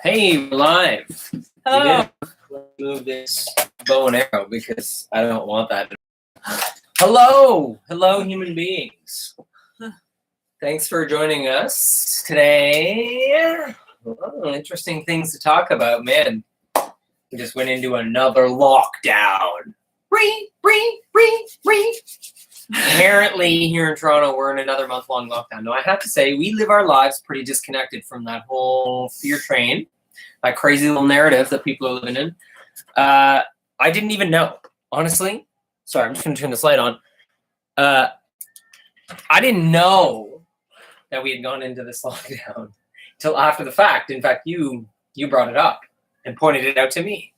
Hey, we're live. Hello. Let's move this bow and arrow because I don't want that. Hello, human beings. Thanks for joining us today. Oh, interesting things to talk about, man. We just went into another lockdown. Apparently, here in Toronto, we're in another month-long lockdown. Now, I have to say, we live our lives pretty disconnected from that whole fear train, that crazy little narrative that people are living in. I didn't even know, honestly. Sorry, I'm just going to turn this light on. I didn't know that we had gone into this lockdown until after the fact. In fact, you brought it up and pointed it out to me.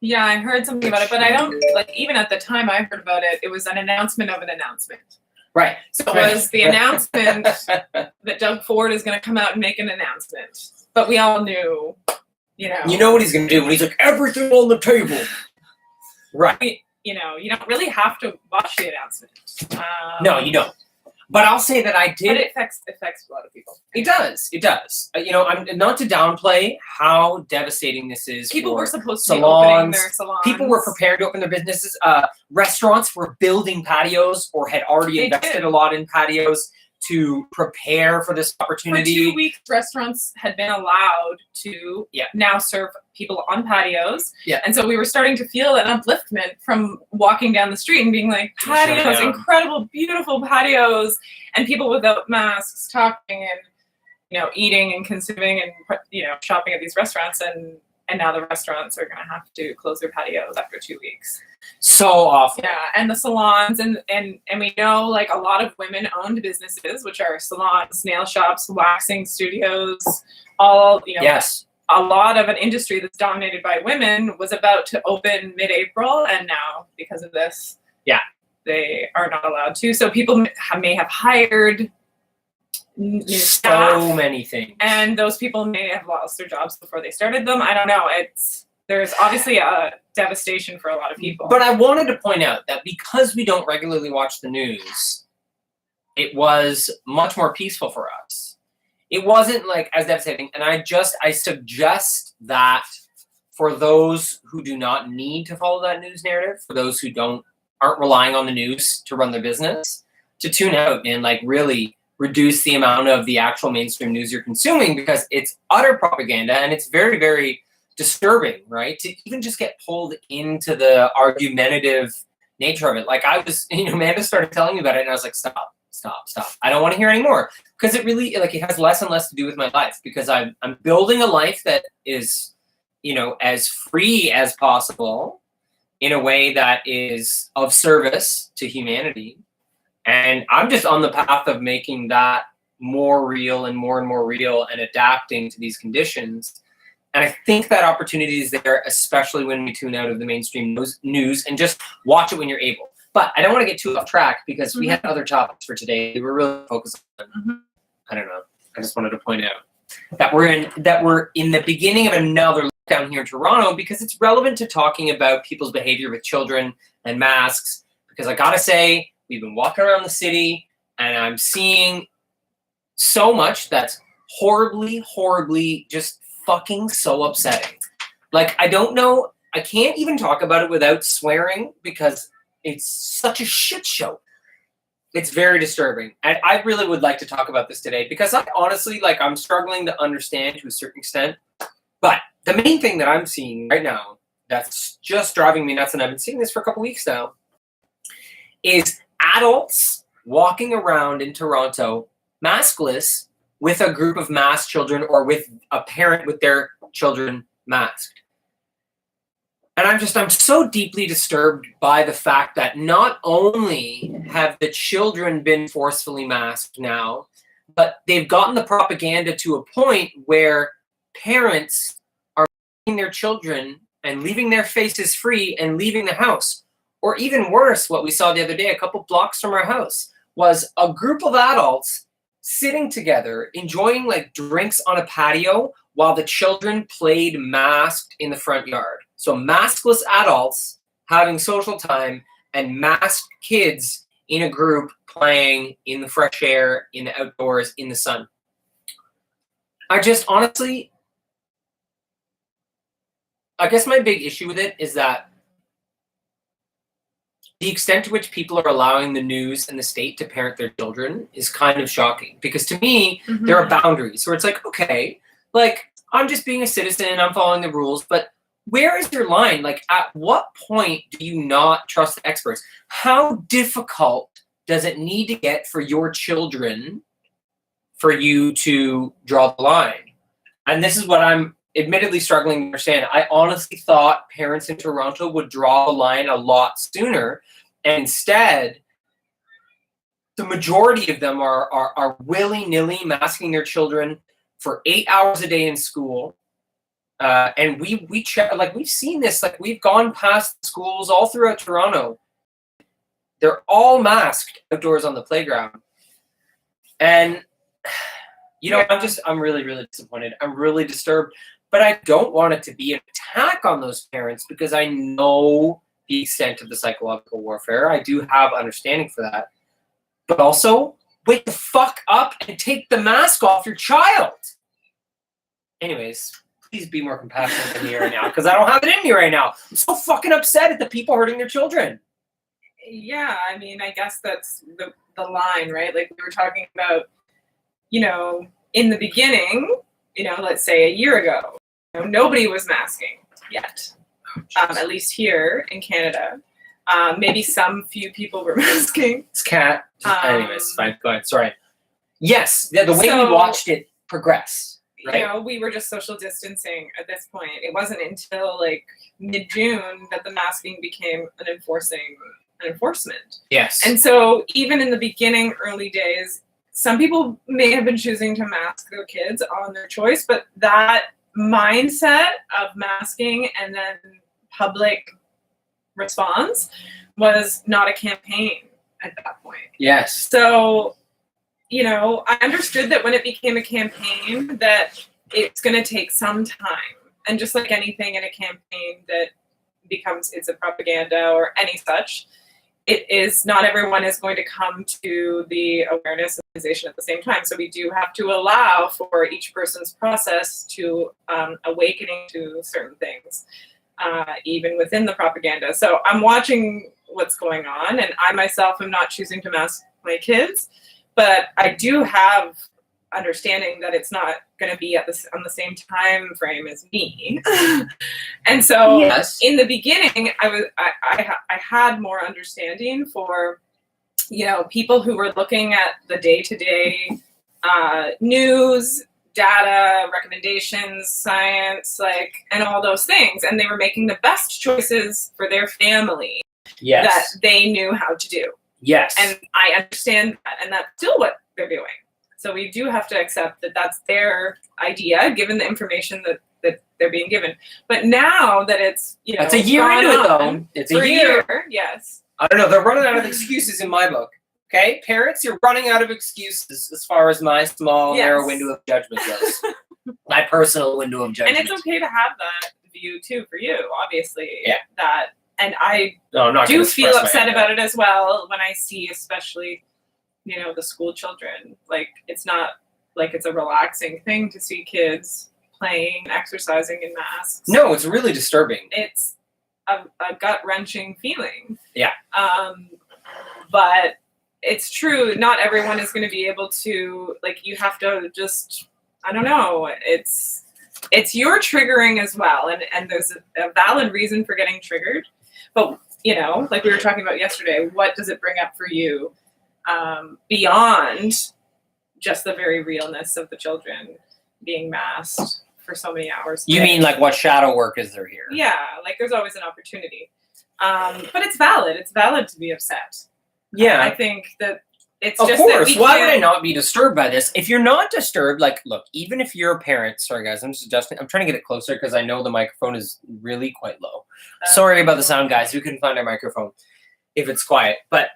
Yeah, I heard something about it, but I don't, even at the time I heard about it, it was an announcement of an announcement. Right. So it was the announcement that Doug Ford is going to come out and make an announcement. But we all knew, You know what he's going to do when he's like, everything on the table. Right. You don't really have to watch the announcement. No, you don't. But I'll say that I did. But it affects a lot of people. It does. I'm not to downplay how devastating this is. People were supposed to salons. be opening their salons. People were prepared to open their businesses. Restaurants were building patios or had already invested a lot in patios to prepare for this opportunity. For 2 weeks, restaurants had been allowed to now serve people on patios. Yeah. And so we were starting to feel an upliftment from walking down the street and being like, patios, incredible, beautiful patios, and people without masks talking and, eating and consuming and, shopping at these restaurants. And now the restaurants are going to have to close their patios after 2 weeks. So awful. Yeah, and the salons and we know a lot of women-owned businesses, which are salons, nail shops, waxing studios, all Yes. A lot of an industry that's dominated by women was about to open mid-April, and now because of this, they are not allowed to. So people may have hired new staff, so many things, and those people may have lost their jobs before they started them. I don't know. There's obviously a devastation for a lot of people. But I wanted to point out that because we don't regularly watch the news, it was much more peaceful for us. It wasn't as devastating. And I suggest that for those who do not need to follow that news narrative, for those who aren't relying on the news to run their business, to tune out and really reduce the amount of the actual mainstream news you're consuming, because it's utter propaganda and it's very, very disturbing, right? To even just get pulled into the argumentative nature of it. I was, Amanda started telling me about it and I was like, stop. I don't want to hear anymore. Because it really, it has less and less to do with my life, because I'm building a life that is, as free as possible in a way that is of service to humanity. And I'm just on the path of making that more real and more real and adapting to these conditions. And I think that opportunity is there, especially when we tune out of the mainstream news and just watch it when you're able. But I don't want to get too off track because we had other topics for today. We were really focused on, I don't know. I just wanted to point out that we're in the beginning of another lockdown here in Toronto, because it's relevant to talking about people's behavior with children and masks. Because I gotta say, we've been walking around the city and I'm seeing so much that's horribly just fucking so upsetting. I don't know. I can't even talk about it without swearing because it's such a shit show. It's very disturbing. And I really would like to talk about this today because I honestly, I'm struggling to understand to a certain extent. But the main thing that I'm seeing right now that's just driving me nuts, and I've been seeing this for a couple weeks now, is adults walking around in Toronto maskless with a group of masked children or with a parent with their children masked. And I'm so deeply disturbed by the fact that not only have the children been forcefully masked now, but they've gotten the propaganda to a point where parents are masking their children and leaving their faces free and leaving the house. Or even worse, what we saw the other day, a couple blocks from our house, was a group of adults sitting together, enjoying drinks on a patio while the children played masked in the front yard. So maskless adults having social time and masked kids in a group playing in the fresh air, in the outdoors, in the sun. I just honestly, I guess my big issue with it is that the extent to which people are allowing the news and the state to parent their children is kind of shocking. Because to me, there are boundaries where it's like, okay, like, I'm just being a citizen, I'm following the rules, but where is your line? Like, at what point do you not trust the experts? How difficult does it need to get for your children for you to draw the line? And this is what I'm admittedly struggling to understand. I honestly thought parents in Toronto would draw the line a lot sooner. And instead, the majority of them are willy-nilly masking their children for 8 hours a day in school. And we check, like, we've seen this, like, we've gone past schools all throughout Toronto. They're all masked outdoors on the playground. And, you know, I'm really, really disappointed. I'm really disturbed. But I don't want it to be an attack on those parents because I know the extent of the psychological warfare. I do have understanding for that. But also, wake the fuck up and take the mask off your child. Anyways, please be more compassionate than me right now because I don't have it in me right now. I'm so fucking upset at the people hurting their children. Yeah, I mean, I guess that's the line, right? Like we were talking about, you know, in the beginning, you know, let's say a year ago, you know, nobody was masking yet, at least here in Canada. Maybe some few people were masking. It's cat. Anyways, fine. Go ahead. Sorry. Yes, the way we watched it progress. Right? You know, we were just social distancing at this point. It wasn't until like mid-June that the masking became an enforcement. Yes. And so even in the beginning, early days, some people may have been choosing to mask their kids on their choice, but that mindset of masking and then public response was not a campaign at that point. Yes. So, you know, I understood that when it became a campaign that it's going to take some time. And just like anything in a campaign that becomes, it's a propaganda or any such, it is not everyone is going to come to the awareness and realization at the same time. So we do have to allow for each person's process to awakening to certain things, even within the propaganda. So I'm watching what's going on, and I myself am not choosing to mask my kids, but I do have understanding that it's not going to be on the same time frame as me. And so yes. In the beginning, I had more understanding for, you know, people who were looking at the day-to-day news, data, recommendations, science, like, and all those things. And they were making the best choices for their family that they knew how to do. Yes. And I understand that, and that's still what they're doing. So we do have to accept that that's their idea, given the information that they're being given. But now that it's, you know, it's a year into it, though. It's a year. Yes. I don't know. They're running out of excuses in my book. Okay, parents, you're running out of excuses as far as my small, narrow window of judgment goes. My personal window of judgment. And it's okay to have that view, too, for you, obviously. Yeah. And I do feel upset about it as well when I see, especially, you know, the school children. Like, it's not like it's a relaxing thing to see kids playing, exercising in masks. No, it's really disturbing. It's a gut-wrenching feeling. Yeah. But it's true, not everyone is going to be able to, like, you have to just, I don't know, it's your triggering as well, and there's a valid reason for getting triggered. But, you know, like we were talking about yesterday, what does it bring up for you beyond just the very realness of the children being masked for so many hours? You mean like what shadow work is there here? Yeah, like there's always an opportunity. But it's valid. It's valid to be upset. Yeah. I think that it's of just course. that Why would I not be disturbed by this? If you're not disturbed, like, look, even if you're a parent, sorry guys, I'm just adjusting. I'm trying to get it closer because I know the microphone is really quite low. Sorry about the sound, guys. We couldn't find our microphone if it's quiet, but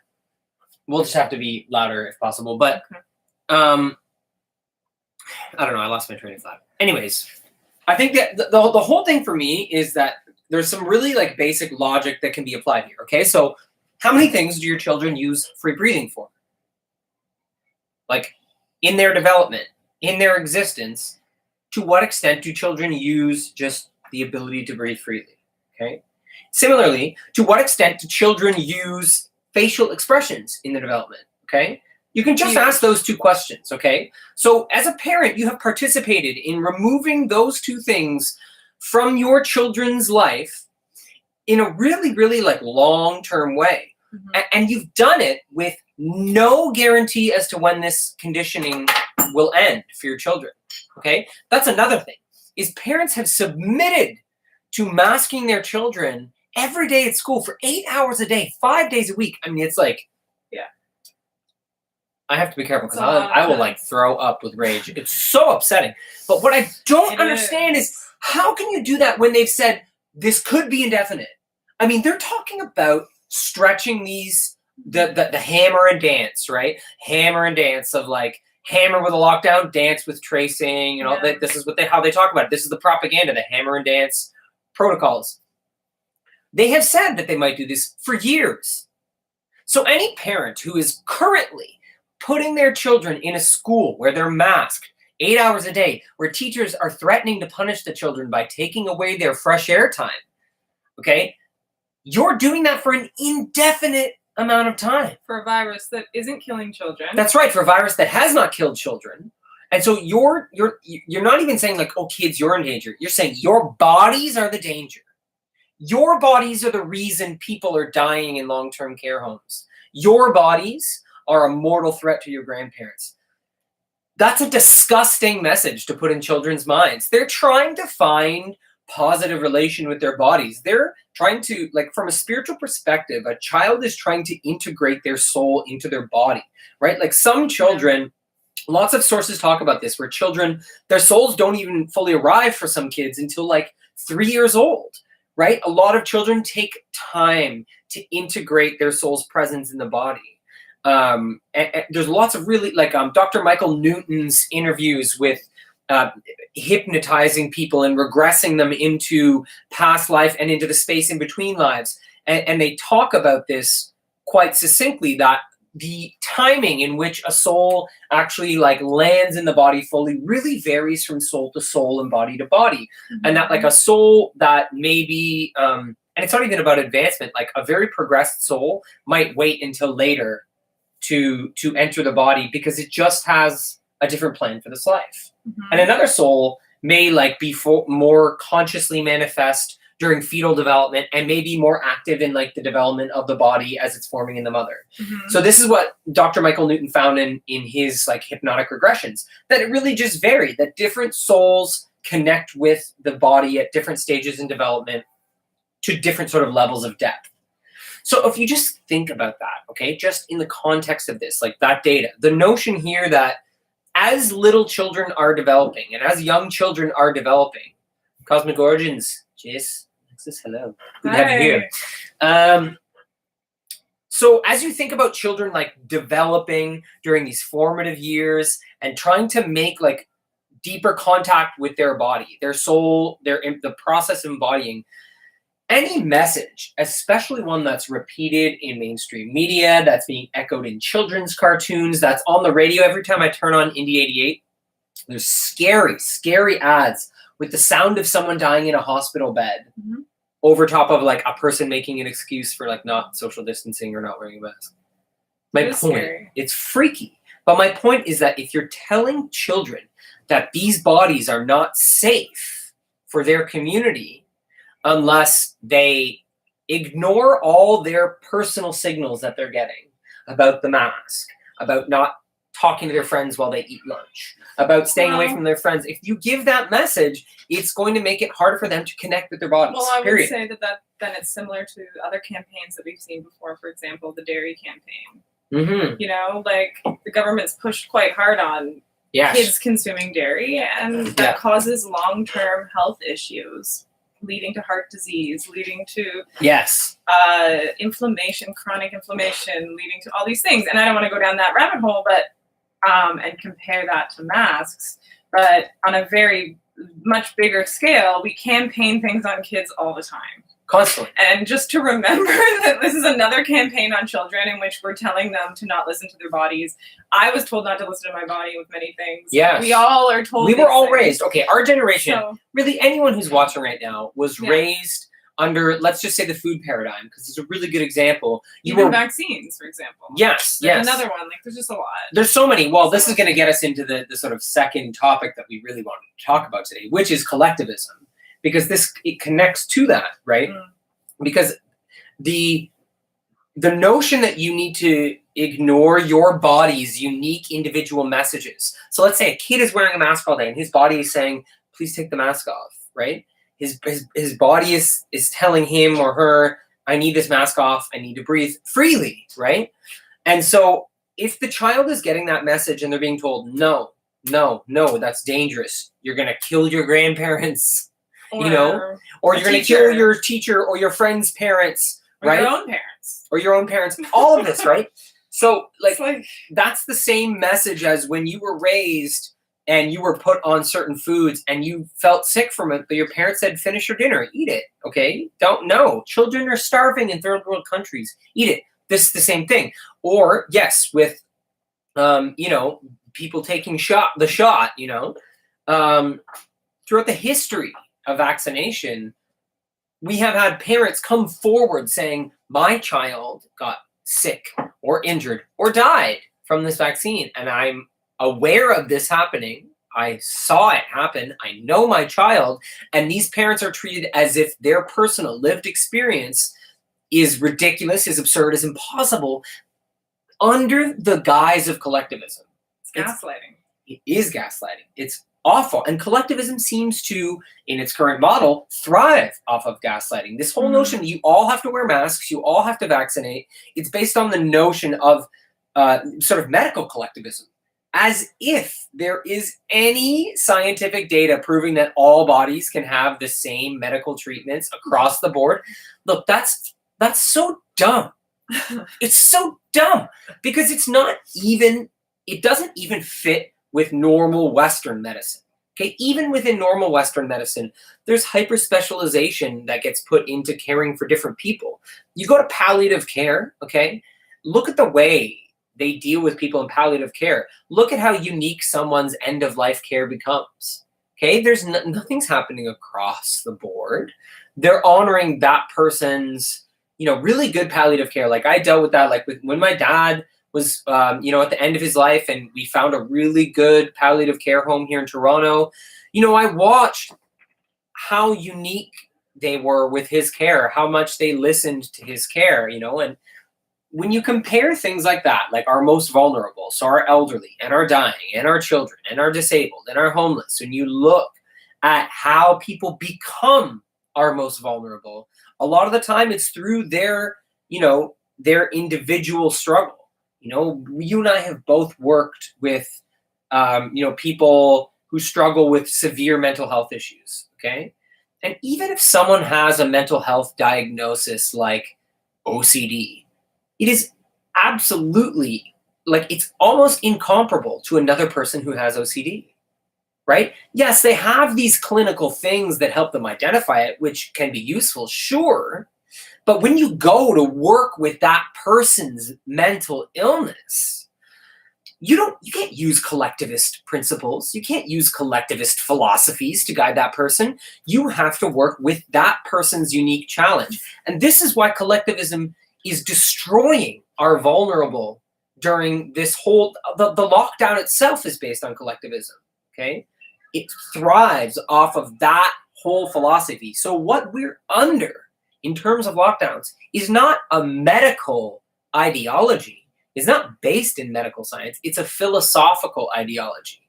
we'll just have to be louder if possible. But I don't know. I lost my train of thought. Anyways, I think that the whole thing for me is that there's some really like basic logic that can be applied here. Okay, so how many things do your children use free breathing for? Like, in their development, in their existence, to what extent do children use just the ability to breathe freely. Okay. Similarly, to what extent do children use facial expressions in the development? Okay. You can just ask those two questions. Okay. So as a parent, you have participated in removing those two things from your children's life in a really, really like long-term way. And you've done it with no guarantee as to when this conditioning will end for your children. Okay. That's another thing, is parents have submitted to masking their children every day at school for 8 hours a day, 5 days a week. I mean, it's like, yeah. I have to be careful because I will like throw up with rage. It's so upsetting. But what I don't understand is how can you do that when they've said this could be indefinite? I mean, they're talking about stretching these, the hammer and dance, right? Hammer and dance of like hammer with a lockdown, dance with tracing, you know, this is how they talk about it. This is the propaganda, the hammer and dance protocols. They have said that they might do this for years. So any parent who is currently putting their children in a school where they're masked 8 hours a day, where teachers are threatening to punish the children by taking away their fresh air time, okay? You're doing that for an indefinite amount of time. For a virus that isn't killing children. That's right, for a virus that has not killed children. And so you're not even saying like, oh, kids, you're in danger. You're saying your bodies are the danger. Your bodies are the reason people are dying in long-term care homes. Your bodies are a mortal threat to your grandparents. That's a disgusting message to put in children's minds. They're trying to find positive relation with their bodies. They're trying to, like, from a spiritual perspective, a child is trying to integrate their soul into their body, right? Like some children, lots of sources talk about this, where children, their souls don't even fully arrive for some kids until like 3 years old, right? A lot of children take time to integrate their soul's presence in the body. And there's lots of really, like Dr. Michael Newton's interviews with hypnotizing people and regressing them into past life and into the space in between lives. And they talk about this quite succinctly, that the timing in which a soul actually like lands in the body fully really varies from soul to soul and body to body. And that like a soul that maybe, and it's not even about advancement, like a very progressed soul might wait until later to enter the body because it just has a different plan for this life. And another soul may like be more consciously manifest during fetal development and maybe more active in like the development of the body as it's forming in the mother. So this is what Dr. Michael Newton found in his like hypnotic regressions, that it really just varied, that different souls connect with the body at different stages in development to different sort of levels of depth. So if you just think about that, okay, just in the context of this, like that data, the notion here that as little children are developing and as young children are developing, Cosmic Origins, Jace, Alexis, hello, good to have you here. So as you think about children like developing during these formative years and trying to make like deeper contact with their body, their soul, the process of embodying, any message, especially one that's repeated in mainstream media, that's being echoed in children's cartoons, that's on the radio every time I turn on Indie 88, there's scary, scary ads with the sound of someone dying in a hospital bed over top of like a person making an excuse for like not social distancing or not wearing a mask. My point, it's freaky. But my point is that if you're telling children that these bodies are not safe for their community, unless they ignore all their personal signals that they're getting about the mask, about not talking to their friends while they eat lunch, about staying away from their friends. If you give that message, it's going to make it harder for them to connect with their bodies. Well, I would say that then it's similar to other campaigns that we've seen before. For example, the dairy campaign. You know, like the government's pushed quite hard on kids consuming dairy, and that causes long-term health issues, leading to heart disease, leading to inflammation, chronic inflammation, leading to all these things. And I don't want to go down that rabbit hole, but and compare that to masks. But on a very much bigger scale, we campaign things on kids all the time. Constantly. And just to remember that this is another campaign on children in which we're telling them to not listen to their bodies. I was told not to listen to my body with many things. Yes. We all are told. We were all things. raised. Okay, our generation, So, really anyone who's watching right now was Yeah. raised under, let's just say, the food paradigm, because it's a really good example. even vaccines, for example. Yes, There's yes. another one. Like, there's just a lot. There's so many. Well, this is going to get us into the sort of second topic that we really wanted to talk about today, which is collectivism, because it connects to that, right? Mm. Because the notion that you need to ignore your body's unique individual messages. So let's say a kid is wearing a mask all day and his body is saying, please take the mask off, right? His body is telling him or her, I need this mask off, I need to breathe freely, right? And so if the child is getting that message and they're being told, no, that's dangerous, you're going to kill your grandparents, or you're going to kill your teacher or your friend's parents, right? Or your own parents. All of this, right? So like that's the same message as when you were raised and you were put on certain foods and you felt sick from it, but your parents said, finish your dinner, eat it, okay? Don't know. Children are starving in third world countries. Eat it. This is the same thing. Or, yes, with, people taking the shot, throughout the history of vaccination, we have had parents come forward saying, my child got sick or injured or died from this vaccine, and I'm aware of this happening. I saw it happen. I know my child. And these parents are treated as if their personal lived experience is ridiculous, is absurd, is impossible under the guise of collectivism. It's gaslighting. It is gaslighting. It's awful. And collectivism seems to, in its current model, thrive off of gaslighting. This whole notion that you all have to wear masks, you all have to vaccinate, it's based on the notion of sort of medical collectivism. As if there is any scientific data proving that all bodies can have the same medical treatments across the board. Look, that's so dumb. It's so dumb because it doesn't even fit with normal Western medicine. Okay, even within normal Western medicine, there's hyper-specialization that gets put into caring for different people. You go to palliative care, okay? Look at the way they deal with people in palliative care. Look at how unique someone's end-of-life care becomes. Okay, there's nothing's happening across the board. They're honoring that person's, really good palliative care. Like I dealt with that, like when my dad was, at the end of his life, and we found a really good palliative care home here in Toronto. I watched how unique they were with his care, how much they listened to his care, and when you compare things like that, like our most vulnerable, so our elderly and our dying and our children and our disabled and our homeless, when you look at how people become our most vulnerable, a lot of the time it's through their individual struggle. You and I have both worked with, people who struggle with severe mental health issues, okay? And even if someone has a mental health diagnosis like OCD, it is absolutely, it's almost incomparable to another person who has OCD, right? Yes, they have these clinical things that help them identify it, which can be useful, sure. But when you go to work with that person's mental illness, you can't use collectivist principles. You can't use collectivist philosophies to guide that person. You have to work with that person's unique challenge. And this is why collectivism is destroying our vulnerable during this whole, the lockdown itself is based on collectivism, okay? It thrives off of that whole philosophy. So what we're under in terms of lockdowns is not a medical ideology. It's not based in medical science. It's a philosophical ideology.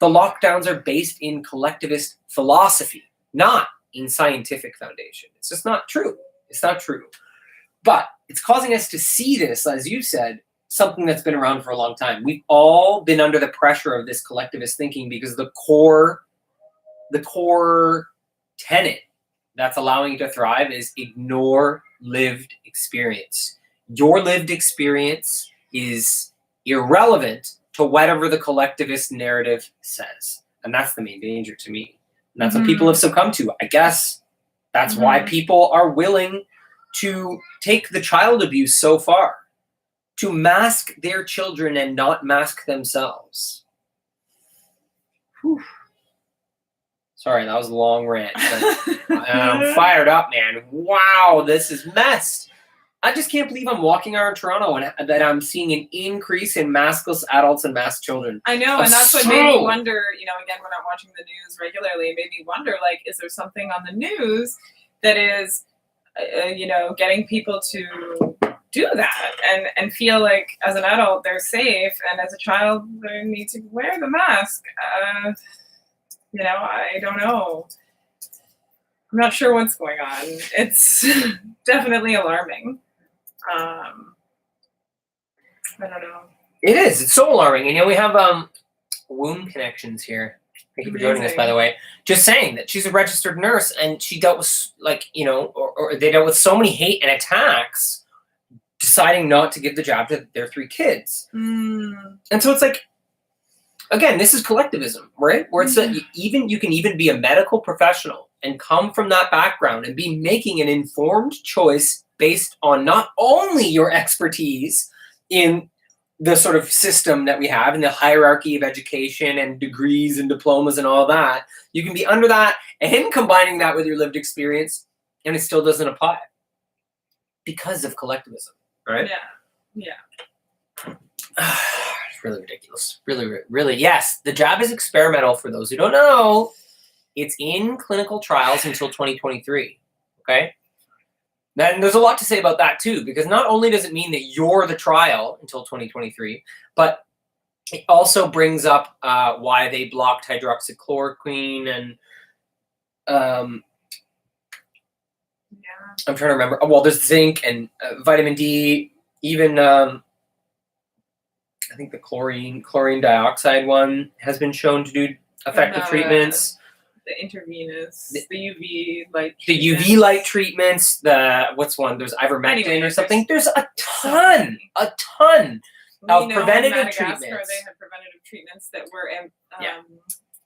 The lockdowns are based in collectivist philosophy, not in scientific foundation. It's just not true. It's not true. But it's causing us to see this, as you said, something that's been around for a long time. We've all been under the pressure of this collectivist thinking because the core tenet that's allowing you to thrive is ignore lived experience. Your lived experience is irrelevant to whatever the collectivist narrative says. And that's the main danger to me. And that's what people have succumbed to, I guess, That's why people are willing to take the child abuse so far, to mask their children and not mask themselves. Whew. Sorry, that was a long rant. But I'm fired up, man. Wow, this is messed. I just can't believe I'm walking around Toronto and that I'm seeing an increase in maskless adults and masked children. I know, and that's what made me wonder, again, when I'm watching the news regularly, it made me wonder, like, is there something on the news that is, getting people to do that and feel like as an adult they're safe, and as a child they need to wear the mask? I don't know. I'm not sure what's going on. It's definitely alarming. I don't know. It is. It's so alarming. And we have Womb Connections here. Thank you for joining us, by the way. Just saying that she's a registered nurse, and she dealt with, or they dealt with so many hate and attacks, deciding not to give the jab to their 3 kids. And so it's like, again, this is collectivism, right? Where it's that you can even be a medical professional and come from that background and be making an informed choice based on not only your expertise in the sort of system that we have in the hierarchy of education and degrees and diplomas and all that. You can be under that and combining that with your lived experience, and it still doesn't apply because of collectivism, right? Yeah. It's really ridiculous. Really, really. Yes, the jab is experimental. For those who don't know, it's in clinical trials until 2023. Okay? And there's a lot to say about that too, because not only does it mean that you're the trial until 2023, but it also brings up why they blocked hydroxychloroquine and I'm trying to remember. Well, there's zinc and vitamin D, even I think the chlorine dioxide one has been shown to do effective treatments. The intravenous, the UV light treatments. The UV light treatments, what's one? There's ivermectin or something. There's a ton of preventative treatments. They had preventative treatments that were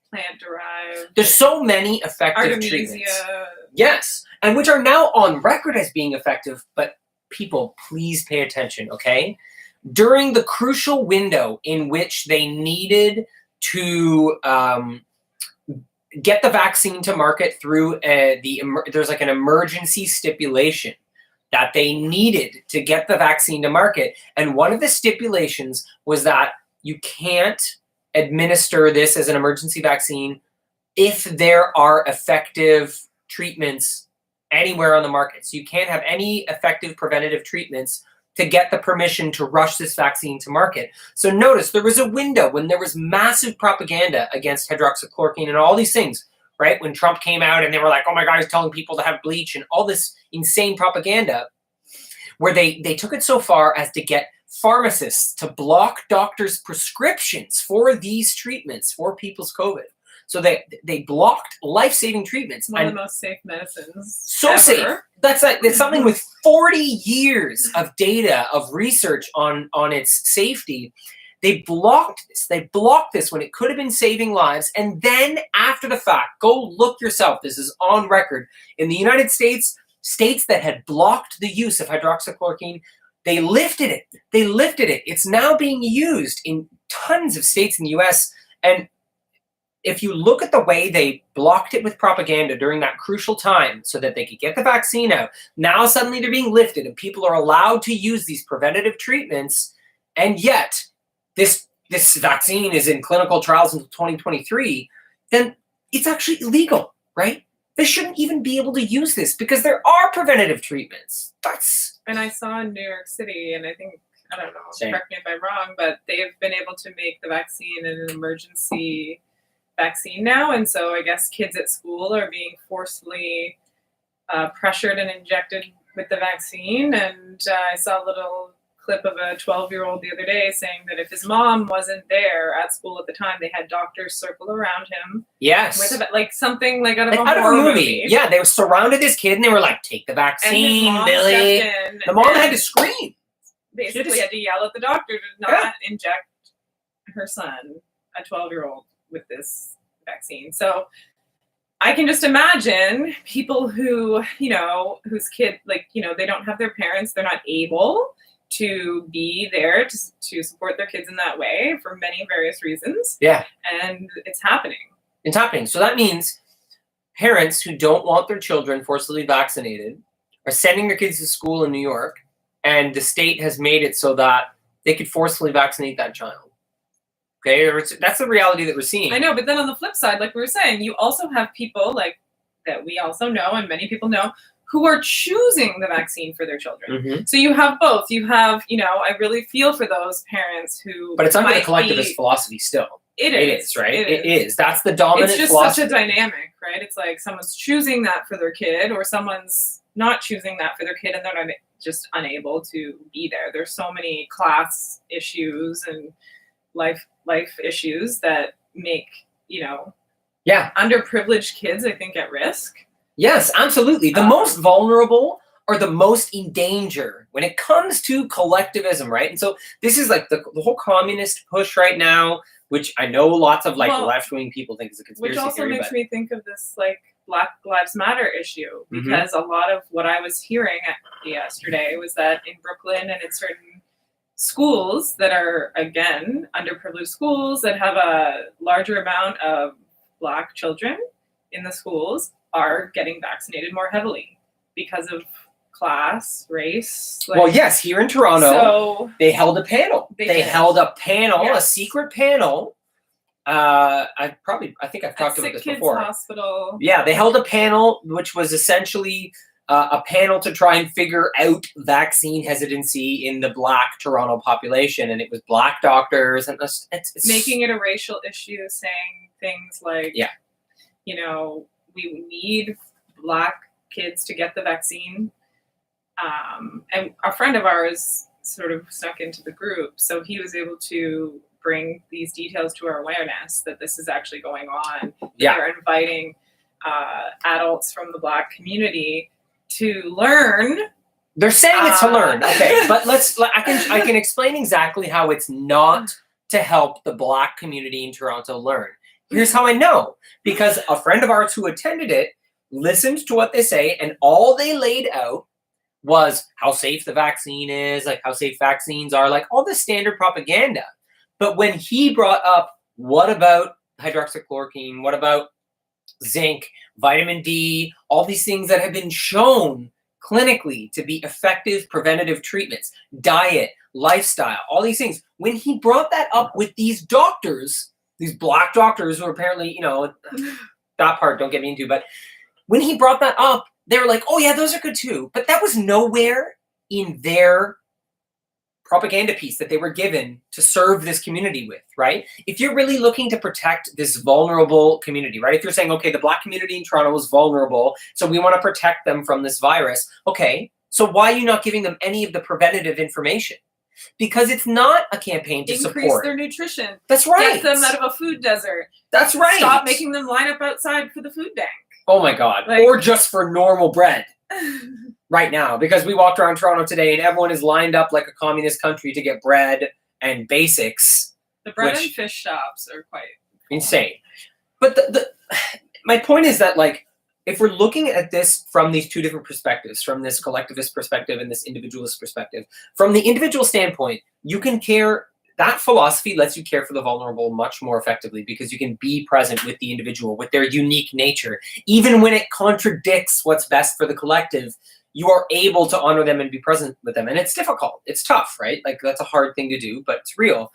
plant-derived. There's so many effective treatments. Yes, and which are now on record as being effective, but people, please pay attention, okay? During the crucial window in which they needed to get the vaccine to market through there's like an emergency stipulation that they needed to get the vaccine to market. And one of the stipulations was that you can't administer this as an emergency vaccine if there are effective treatments anywhere on the market. So you can't have any effective preventative treatments to get the permission to rush this vaccine to market. So notice there was a window when there was massive propaganda against hydroxychloroquine and all these things, right? When Trump came out and they were like, oh my God, he's telling people to have bleach and all this insane propaganda, where they took it so far as to get pharmacists to block doctors' prescriptions for these treatments for people's COVID. So they blocked life-saving treatments. One of the most safe medicines. So ever. Safe. That's something with 40 years of data, of research on its safety. They blocked this. They blocked this when it could have been saving lives. And then after the fact, go look yourself. This is on record. In the United States, states that had blocked the use of hydroxychloroquine, they lifted it. They lifted it. It's now being used in tons of states in the US. And if you look at the way they blocked it with propaganda during that crucial time so that they could get the vaccine out, now suddenly they're being lifted and people are allowed to use these preventative treatments, and yet this vaccine is in clinical trials until 2023, then it's actually illegal, right? They shouldn't even be able to use this because there are preventative treatments. And I saw in New York City, and I don't know, correct me if I'm wrong, but they've been able to make the vaccine an emergency vaccine now, and so I guess kids at school are being forcefully pressured and injected with the vaccine. And I saw a little clip of a 12-year-old the other day saying that if his mom wasn't there at school at the time, they had doctors circle around him. Yes. With something like out of a horror movie. Yeah, they surrounded this kid and they were like, take the vaccine, Billy. The mom had to scream. Basically had to yell at the doctor to not inject her son, a 12-year-old, with this vaccine. So I can just imagine people who, whose kid, they don't have their parents, they're not able to be there to support their kids in that way for many various reasons. Yeah. And it's happening. It's happening. So that means parents who don't want their children forcibly vaccinated are sending their kids to school in New York, and the state has made it so that they could forcibly vaccinate that child. Okay, that's the reality that we're seeing. I know, but then on the flip side, like we were saying, you also have people that we also know, and many people know, who are choosing the vaccine for their children. Mm-hmm. So you have both. You have, I really feel for those parents who. But it's under the collectivist philosophy still. It is, right? It is. That's the dominant philosophy. It's just such a dynamic, right? It's like someone's choosing that for their kid, or someone's not choosing that for their kid, and they're not just unable to be there. There's so many class issues and life issues that make, underprivileged kids, I think, at risk. Yes, absolutely. The most vulnerable are the most in danger when it comes to collectivism, right? And so this is like the whole communist push right now, which I know lots of left-wing people think is a conspiracy theory. Which also makes me think of this Black Lives Matter issue, because a lot of what I was hearing yesterday was that in Brooklyn and in certain schools that are, again, underprivileged schools that have a larger amount of Black children in the schools are getting vaccinated more heavily because of class, race. Well, yes, here in Toronto, they held a panel. They held a panel, yes. A secret panel. I think I've talked about this before. Kids Hospital. Yeah, they held a panel, which was essentially a panel to try and figure out vaccine hesitancy in the Black Toronto population, and it was Black doctors, and it's making it a racial issue, saying things like, we need Black kids to get the vaccine. And a friend of ours sort of snuck into the group, so he was able to bring these details to our awareness that this is actually going on. Yeah. They're inviting adults from the Black community to learn. They're saying it's to learn, okay, but I can explain exactly how it's not to help the Black community in Toronto learn. Here's how I know. Because a friend of ours who attended it listened to what they say, and all they laid out was how safe the vaccine is, how safe vaccines are, all this standard propaganda. But when he brought up, what about hydroxychloroquine, what about zinc, vitamin D, all these things that have been shown clinically to be effective preventative treatments, diet, lifestyle, all these things. When he brought that up with these doctors, these Black doctors who are apparently, that part don't get me into, but when he brought that up, they were like, oh yeah, those are good too. But that was nowhere in their propaganda piece that they were given to serve this community with, right? If you're really looking to protect this vulnerable community, right? If you're saying, okay, the Black community in Toronto is vulnerable, so we want to protect them from this virus. Okay, so why are you not giving them any of the preventative information? Because it's not a campaign to increase support their nutrition. That's right. Get them out of a food desert. That's right. Stop making them line up outside for the food bank. Oh my God. Or just for normal bread right now. Because we walked around Toronto today and everyone is lined up like a communist country to get bread and basics. The bread and fish shops are quite insane. But my point is that if we're looking at this from these two different perspectives, from this collectivist perspective and this individualist perspective, from the individual standpoint, you can care. That philosophy lets you care for the vulnerable much more effectively because you can be present with the individual, with their unique nature. Even when it contradicts what's best for the collective, you are able to honor them and be present with them. And it's difficult. It's tough, right? That's a hard thing to do, but it's real.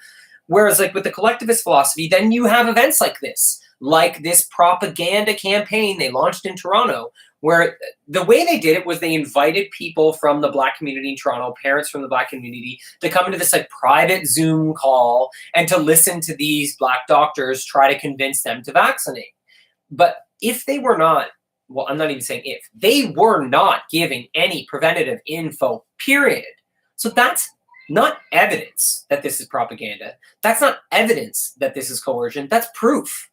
Whereas with the collectivist philosophy, then you have events like this propaganda campaign they launched in Toronto, where the way they did it was they invited people from the Black community in Toronto, parents from the Black community, to come into this private Zoom call and to listen to these Black doctors try to convince them to vaccinate. But if they were not, well, I'm not even saying if, they were not giving any preventative info, period. So that's not evidence that this is propaganda. That's not evidence that this is coercion. That's proof.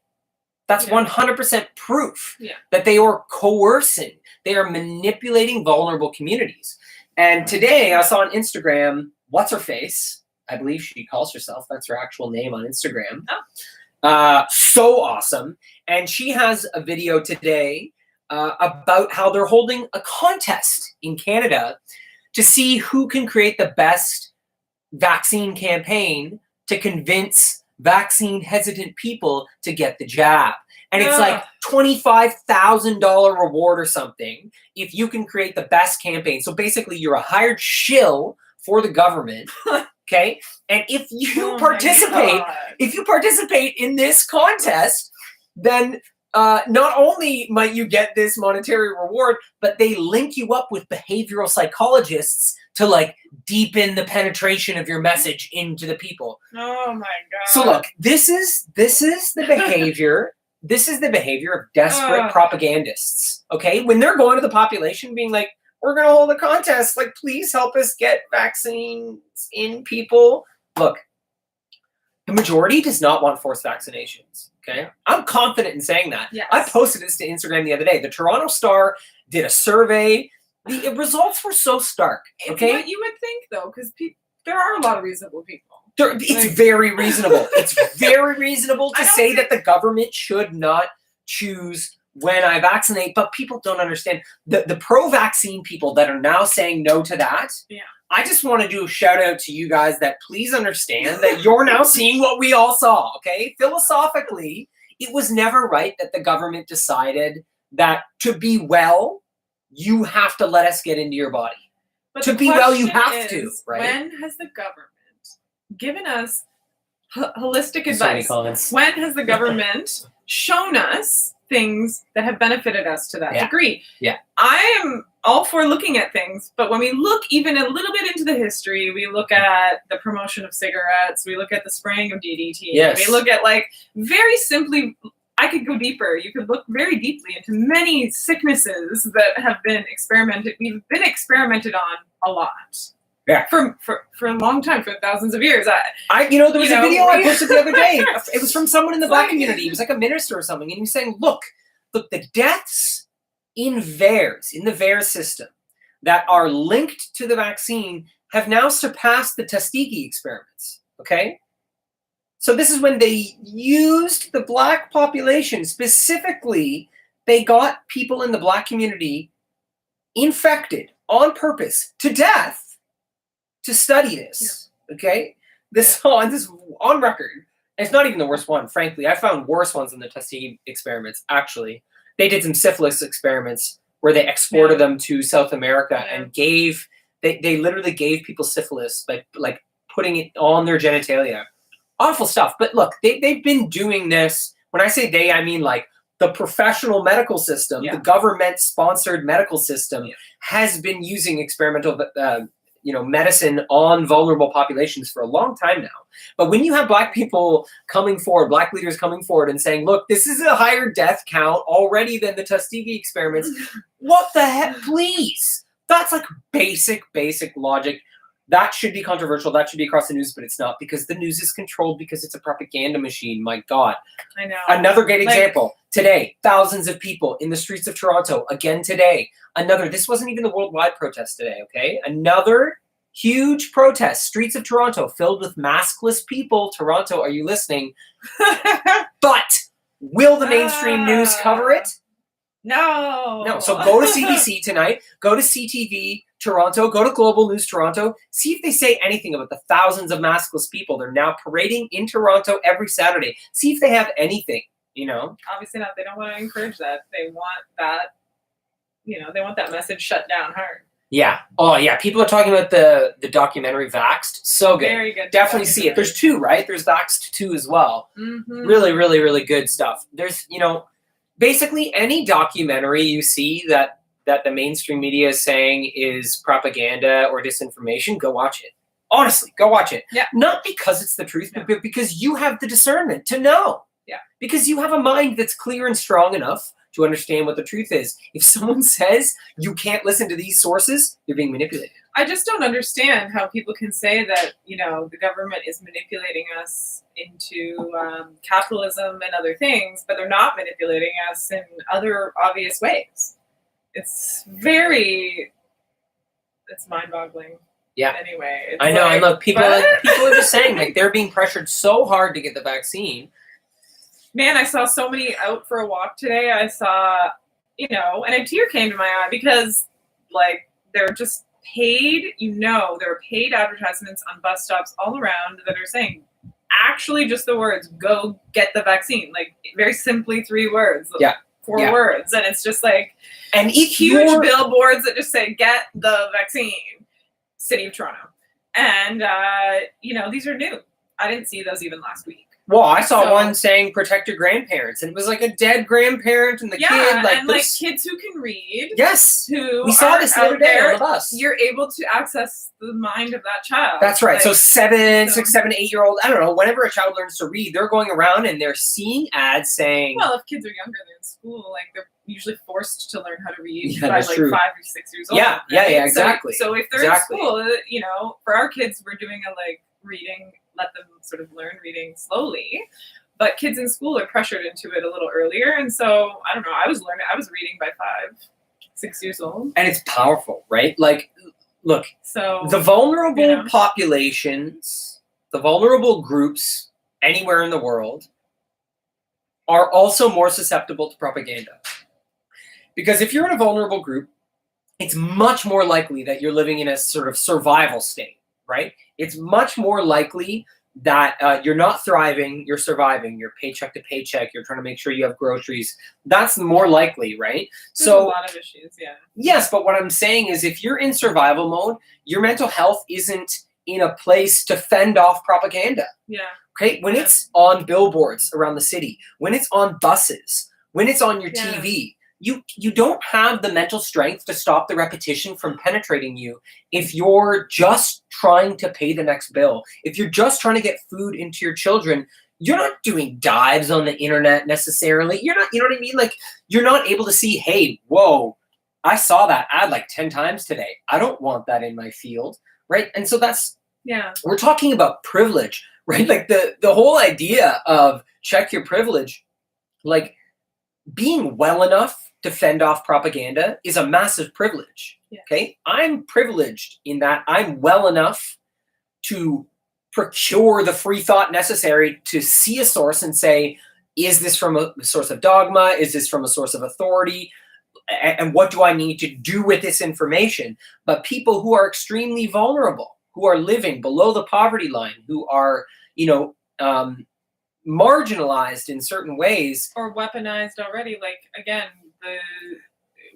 That's 100% proof that they are coercing. They are manipulating vulnerable communities. And today I saw on Instagram, what's her face? I believe she calls herself. That's her actual name on Instagram. So awesome. And she has a video today about how they're holding a contest in Canada to see who can create the best vaccine campaign to convince vaccine hesitant people to get the jab. And it's like $25,000 reward or something if you can create the best campaign. So basically you're a hired shill for the government. Okay. And if you participate in this contest, then not only might you get this monetary reward, but they link you up with behavioral psychologists to like deepen the penetration of your message into the people. Oh my God. So look, this is the behavior. This is the behavior of desperate propagandists. Okay, when they're going to the population, being like, "We're going to hold a contest. Like, please help us get vaccines in people." Look, the majority does not want forced vaccinations. Okay, I'm confident in saying that. Yes. I posted this to Instagram the other day. The Toronto Star did a survey. The results were so stark. Okay, it's what you would think though, because there are a lot of reasonable people. It's very reasonable. It's very reasonable to say that the government should not choose when I vaccinate, but people don't understand the pro-vaccine people that are now saying no to that. Yeah. I just want to do a shout out to you guys that please understand that you're now seeing what we all saw. Okay, philosophically, it was never right that the government decided that to be well, you have to let us get into your body. But to be well, you have to. Right? When has the government given us holistic advice? Comments. When has the government shown us things that have benefited us to that degree? Yeah. I am all for looking at things, but when we look even a little bit into the history, we look at the promotion of cigarettes, we look at the spraying of DDT, yes. We look at like very simply, I could go deeper. You could look very deeply into many sicknesses that have been experimented. We've been experimented on a lot. Yeah. For a long time, for thousands of years. There was a video I posted the other day. It was from someone in the Black community. He was like a minister or something, and he was saying, look, the deaths in the VAERS system that are linked to the vaccine have now surpassed the Tuskegee experiments. Okay? So this is when they used the Black population. Specifically, they got people in the Black community infected on purpose to death to study this. Okay? This on record. It's not even the worst one, frankly. I found worse ones than the Tuskegee experiments, actually. They did some syphilis experiments where they exported them to South America and they literally gave people syphilis by like putting it on their genitalia. Awful stuff. But look, they've been doing this. When I say they, I mean like the professional medical system, the government-sponsored medical system has been using experimental medicine on vulnerable populations for a long time now. But when you have Black people coming forward, Black leaders coming forward and saying, look, this is a higher death count already than the Tuskegee experiments, what the heck, please? That's like basic logic. That should be controversial. That should be across the news, but it's not, because the news is controlled because it's a propaganda machine. My God. I know. Another great example. Today, thousands of people in the streets of Toronto. Again today. This wasn't even the worldwide protest today, okay? Another huge protest. Streets of Toronto filled with maskless people. Toronto, are you listening? But will the mainstream news cover it? No. So go to CBC tonight. Go to CTV Toronto. Go to Global News Toronto. See if they say anything about the thousands of maskless people they're now parading in Toronto every Saturday. See if they have anything, Obviously not. They don't want to encourage that. They want that, they want that message shut down hard. Yeah. Oh, yeah. People are talking about the documentary Vaxxed. So good. Very good. Definitely see it. There's 2, right? There's Vaxxed 2 as well. Mm-hmm. Really, really, really good stuff. There's, basically any documentary you see that the mainstream media is saying is propaganda or disinformation, go watch it. Honestly, go watch it. Yeah. Not because it's the truth, but because you have the discernment to know. Yeah. Because you have a mind that's clear and strong enough to understand what the truth is. If someone says you can't listen to these sources, you're being manipulated. I just don't understand how people can say that, the government is manipulating us into capitalism and other things, but they're not manipulating us in other obvious ways. It's mind-boggling. Yeah. Anyway. I know. And look, people are just saying, like, they're being pressured so hard to get the vaccine Man, I saw so many out for a walk today. I saw, and a tear came to my eye because, like, they're just paid, there are paid advertisements on bus stops all around that are saying, actually just the words, go get the vaccine. Like, very simply 3 words. Yeah. 4 words. And it's just like, and huge billboards that just say, get the vaccine, City of Toronto. And, these are new. I didn't see those even last week. Well, I saw one saying protect your grandparents, and it was like a dead grandparent and the kid. Like, and like kids who can read. Yes. We saw this the other day on the bus. You're able to access the mind of that child. That's right. Like, so 6, 7, 8-year-old, I don't know, whenever a child learns to read, they're going around and they're seeing ads saying... Well, if kids are younger, they're in school, like, they're usually forced to learn how to read by like true. 5 or 6 years old. Yeah, right? Yeah, exactly. So if they're in school, for our kids, we're doing a reading, let them sort of learn reading slowly. But kids in school are pressured into it a little earlier. And so, I don't know, I was reading by 5, 6 years old. And it's powerful, right? Like, look, so the vulnerable populations, the vulnerable groups anywhere in the world are also more susceptible to propaganda. Because if you're in a vulnerable group, it's much more likely that you're living in a sort of survival state, right? It's much more likely that you're not thriving, you're surviving, you're paycheck to paycheck, you're trying to make sure you have groceries. That's more likely, right? There's a lot of issues, yeah. Yes, but what I'm saying is if you're in survival mode, your mental health isn't in a place to fend off propaganda. Yeah. Okay? When it's on billboards around the city, when it's on buses, when it's on your TV, you don't have the mental strength to stop the repetition from penetrating you if you're just trying to pay the next bill. If you're just trying to get food into your children, you're not doing dives on the internet necessarily. You're not, you know what I mean? Like, you're not able to see, hey, whoa, I saw that ad like 10 times today. I don't want that in my field, right? And so that's, we're talking about privilege, right? Like the whole idea of check your privilege, like being well enough to fend off propaganda is a massive privilege. Okay, I'm privileged in that I'm well enough to procure the free thought necessary to see a source and say, is this from a source of dogma? Is this from a source of authority? And what do I need to do with this information? But people who are extremely vulnerable, who are living below the poverty line, who are, marginalized in certain ways. Or weaponized already. Like, again,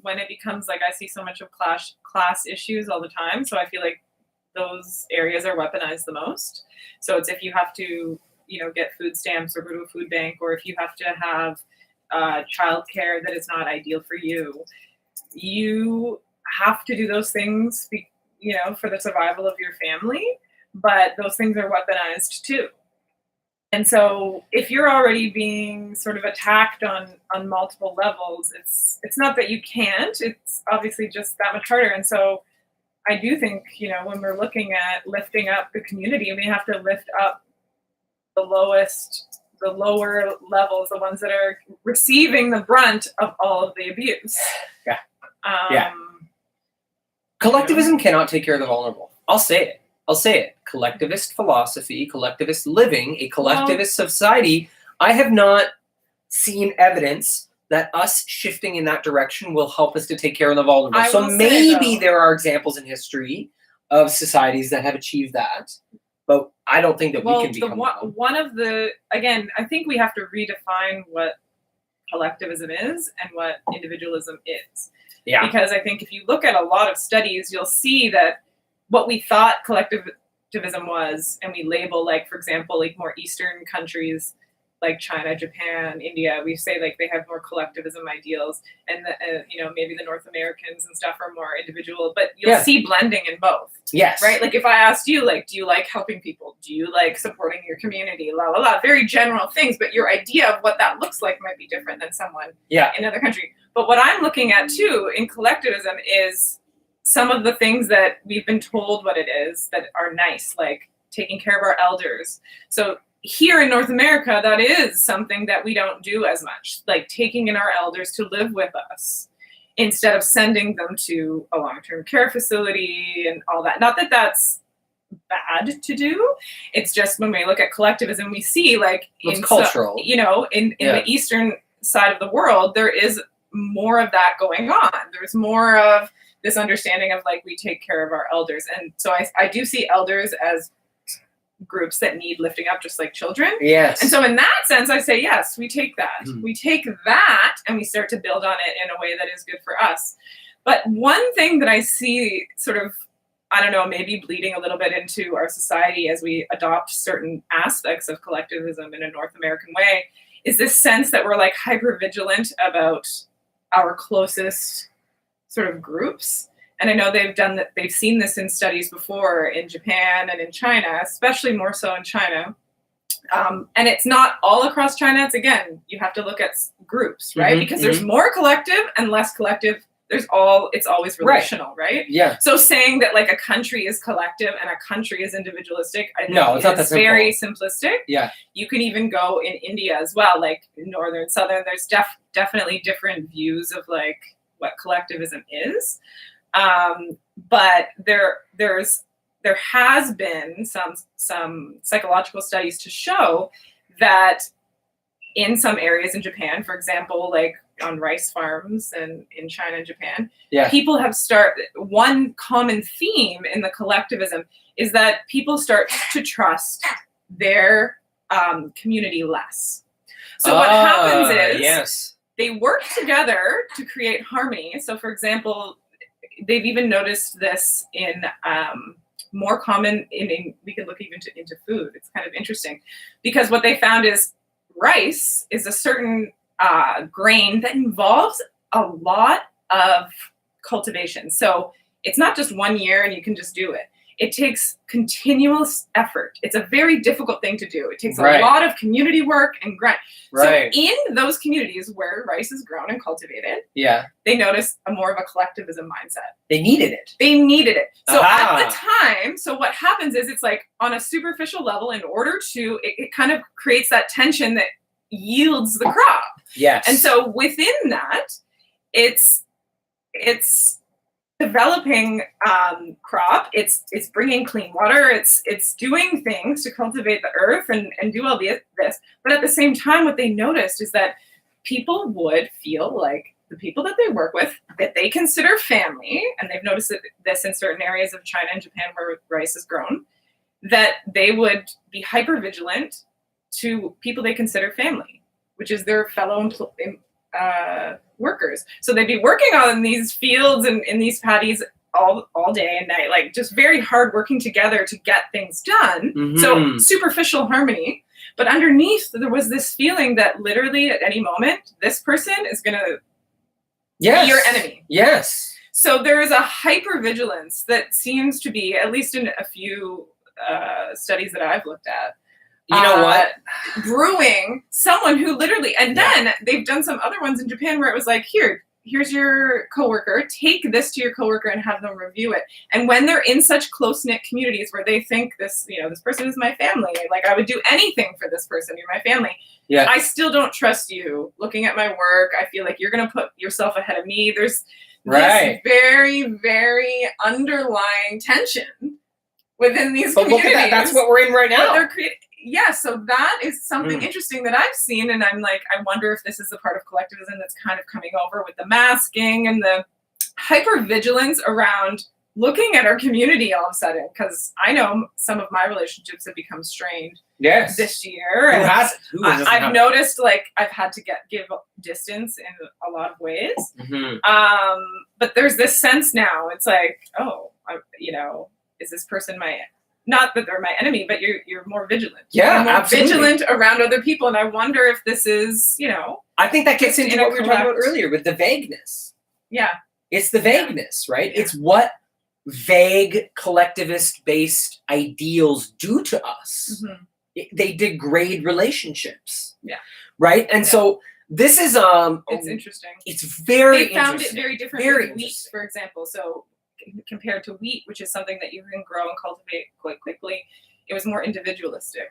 when it becomes like, I see so much of class issues all the time, so I feel like those areas are weaponized the most. So it's if you have to, get food stamps or go to a food bank, or if you have to have childcare that is not ideal for you, you have to do those things, for the survival of your family. But those things are weaponized too. And so if you're already being sort of attacked on multiple levels, it's not that you can't, it's obviously just that much harder. And so I do think, when we're looking at lifting up the community, we have to lift up the lower levels, the ones that are receiving the brunt of all of the abuse. Collectivism cannot take care of the vulnerable. I'll say it. Collectivist philosophy, collectivist living, a collectivist society. I have not seen evidence that us shifting in that direction will help us to take care of the vulnerable. So maybe there are examples in history of societies that have achieved that, but I don't think that we can become one of the, again, I think we have to redefine what collectivism is and what individualism is. Yeah. Because I think if you look at a lot of studies, you'll see that what we thought collectivism was, and we label, like, for example, like more Eastern countries like China, Japan, India, we say like they have more collectivism ideals, and maybe the North Americans and stuff are more individual, but you'll see blending in both. Yes. Right? Like if I asked you, like, do you like helping people? Do you like supporting your community? La la la. Very general things, but your idea of what that looks like might be different than someone in another country. But what I'm looking at too in collectivism is some of the things that we've been told what it is that are nice, like taking care of our elders. So here in North America, that is something that we don't do as much, like taking in our elders to live with us instead of sending them to a long-term care facility and all that. Not that that's bad to do. It's just when we look at collectivism, we see like it's cultural. in the eastern side of the world, there is more of that going on. There's more of this understanding of like, we take care of our elders. And so I do see elders as groups that need lifting up, just like children. Yes. And so in that sense, I say, yes, we take that. We take that and we start to build on it in a way that is good for us. But one thing that I see sort of, I don't know, maybe bleeding a little bit into our society as we adopt certain aspects of collectivism in a North American way is this sense that we're like hyper vigilant about our closest sort of groups. And I know they've seen this in studies before in Japan and in China, especially more so in China. And it's not all across China. It's, again, you have to look at groups, right? Because there's more collective and less collective. It's always relational, right? Yeah. So saying that like a country is collective and a country is individualistic, I think it's not that simple. Very simplistic. Yeah. You can even go in India as well, like northern, southern. There's definitely different views of like what collectivism is. But there has been some psychological studies to show that in some areas in Japan, for example, like on rice farms and in China and Japan, people have one common theme in the collectivism is that people start to trust their community less. So what happens is they work together to create harmony. So for example, they've even noticed this in more common we can look even into food. It's kind of interesting because what they found is rice is a certain grain that involves a lot of cultivation. So it's not just 1 year and you can just do it. It takes continuous effort. It's a very difficult thing to do. It takes a lot of community work and grind. Right. So in those communities where rice is grown and cultivated, they noticed more of a collectivism mindset. They needed it. So at the time, so what happens is it's like on a superficial level, in order to, it kind of creates that tension that yields the crop. Yes. And so within that, it's developing crop, it's bringing clean water, it's doing things to cultivate the earth and do all this. But at the same time, what they noticed is that people would feel like the people that they work with, that they consider family, and they've noticed this in certain areas of China and Japan where rice is grown, that they would be hyper vigilant to people they consider family, which is their fellow workers. So they'd be working on these fields and in these paddies all day and night, like just very hard working together to get things done. So superficial harmony, but underneath there was this feeling that literally at any moment this person is going to be your enemy. Yes. So there is a hypervigilance that seems to be, at least in a few studies that I've looked at, you know what? Brewing someone who literally, and then they've done some other ones in Japan where it was like, here's your coworker, take this to your coworker and have them review it. And when they're in such close-knit communities where they think this person is my family, like I would do anything for this person, you're my family. Yeah. I still don't trust you looking at my work. I feel like you're going to put yourself ahead of me. There's this very, very underlying tension within these communities. Look at that. That's what we're in right now. So that is something interesting that I've seen, and I'm like, I wonder if this is the part of collectivism that's kind of coming over with the masking and the hypervigilance around looking at our community all of a sudden, because I know some of my relationships have become strained this year. Who hasn't? I've noticed like I've had to give distance in a lot of ways. But there's this sense now, it's like, is this person not that they're my enemy, but you're more vigilant. Yeah, you're more absolutely. Vigilant around other people, and I wonder if this is, I think that gets into what we were talking about earlier with the vagueness. Yeah. It's the vagueness, right? Yeah. It's what vague collectivist-based ideals do to us. They degrade relationships. Yeah. Right? And so this is it's interesting. It's very interesting. They found it very different with wheat, for example. So compared to wheat, which is something that you can grow and cultivate quite quickly, it was more individualistic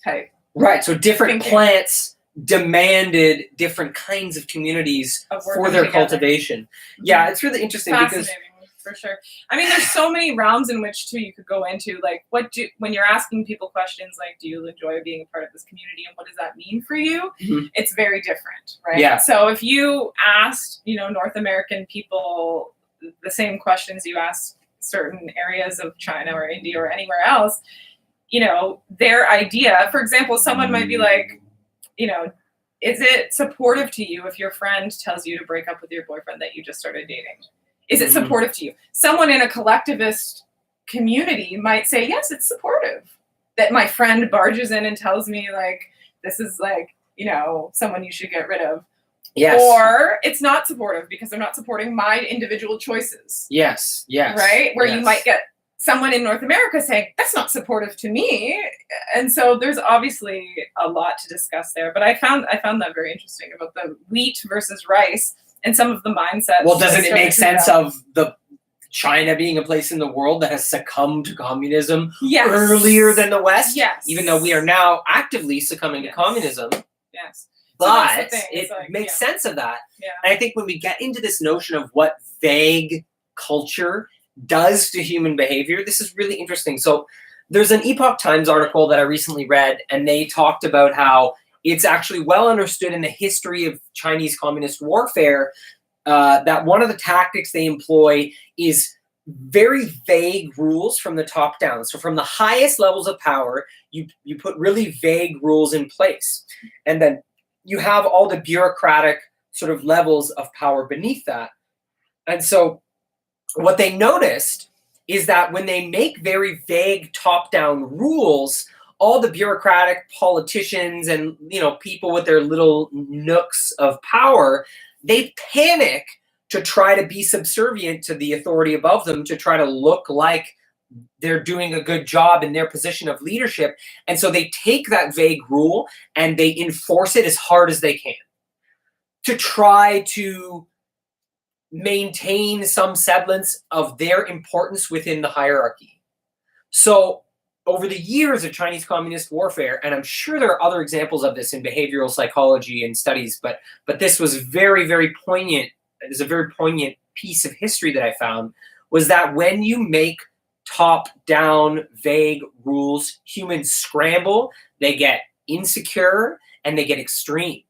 type. Right. So different plants demanded different kinds of communities for their cultivation. Yeah, it's really interesting because For sure. I mean, there's so many realms in which too you could go into. Like, when you're asking people questions like, "Do you enjoy being a part of this community?" and "What does that mean for you?" It's very different, right? Yeah. So if you asked, North American people the same questions you ask certain areas of China or India or anywhere else, their idea, for example, someone might be like, is it supportive to you if your friend tells you to break up with your boyfriend that you just started dating? Is it supportive to you? Someone in a collectivist community might say, yes, it's supportive that my friend barges in and tells me, like, this is like, someone you should get rid of. Yes. Or it's not supportive because they're not supporting my individual choices. Yes. Right? Where you might get someone in North America saying, that's not supportive to me. And so there's obviously a lot to discuss there. But I found that very interesting about the wheat versus rice and some of the mindsets. Well, doesn't it make sense of the China being a place in the world that has succumbed to communism earlier than the West? Yes. Even though we are now actively succumbing to communism. Yes. But so it like, makes sense of that. Yeah. And I think when we get into this notion of what vague culture does to human behavior, this is really interesting. So there's an Epoch Times article that I recently read, and they talked about how it's actually well understood in the history of Chinese communist warfare that one of the tactics they employ is very vague rules from the top down. So from the highest levels of power, you put really vague rules in place. And then you have all the bureaucratic sort of levels of power beneath that. And so what they noticed is that when they make very vague top-down rules, all the bureaucratic politicians and people with their little nooks of power, they panic to try to be subservient to the authority above them, to try to look like they're doing a good job in their position of leadership. And so they take that vague rule and they enforce it as hard as they can to try to maintain some semblance of their importance within the hierarchy. So over the years of Chinese communist warfare, and I'm sure there are other examples of this in behavioral psychology and studies, but this was very, very poignant. It is a very poignant piece of history that I found, was that when you make top-down vague rules, humans scramble, they get insecure, and they get extreme.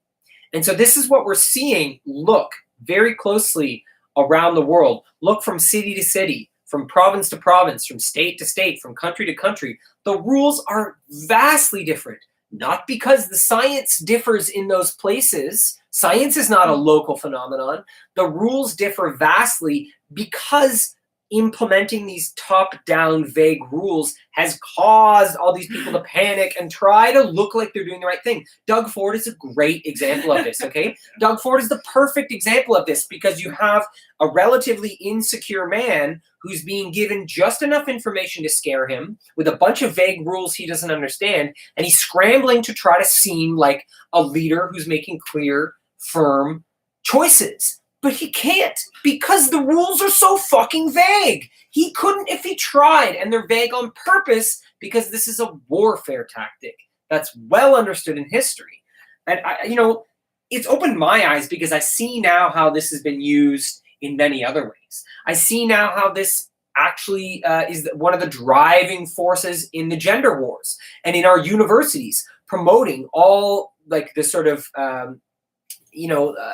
And so this is what we're seeing. Look very closely around the world. Look from city to city, from province to province, from state to state, from country to country. The rules are vastly different, not because the science differs in those places. Science is not a local phenomenon. The rules differ vastly because implementing these top-down vague rules has caused all these people to panic and try to look like they're doing the right thing. Doug Ford is a great example of this, okay? Doug Ford is the perfect example of this because you have a relatively insecure man who's being given just enough information to scare him with a bunch of vague rules he doesn't understand, and he's scrambling to try to seem like a leader who's making clear, firm choices. But he can't because the rules are so fucking vague. He couldn't if he tried, and they're vague on purpose because this is a warfare tactic that's well understood in history. And it's opened my eyes because I see now how this has been used in many other ways. I see now how this actually is one of the driving forces in the gender wars and in our universities, promoting all like the sort of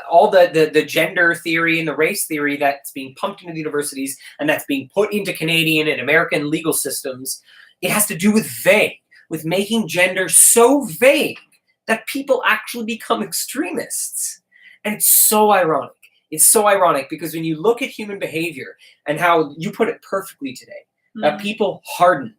all the gender theory and the race theory that's being pumped into the universities and that's being put into Canadian and American legal systems. It has to do with vague, with making gender so vague that people actually become extremists. And it's so ironic. It's so ironic because when you look at human behavior and how you put it perfectly today, that people harden.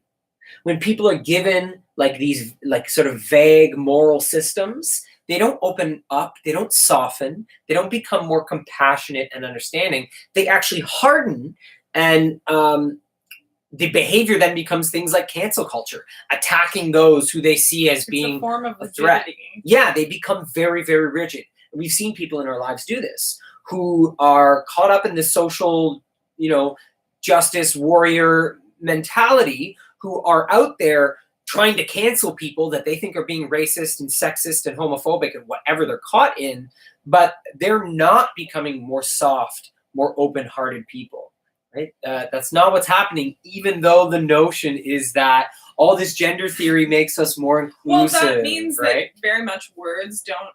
When people are given like these like sort of vague moral systems, they don't open up, they don't soften, they don't become more compassionate and understanding. They actually harden, and the behavior then becomes things like cancel culture, attacking those who they see as being a form of a threat. rigidity. Yeah, they become very, very rigid. We've seen people in our lives do this who are caught up in this social, justice warrior mentality, who are out there trying to cancel people that they think are being racist and sexist and homophobic and whatever they're caught in, but they're not becoming more soft, more open-hearted people, right? That's not what's happening, even though the notion is that all this gender theory makes us more inclusive. Well, that means right? that very much words don't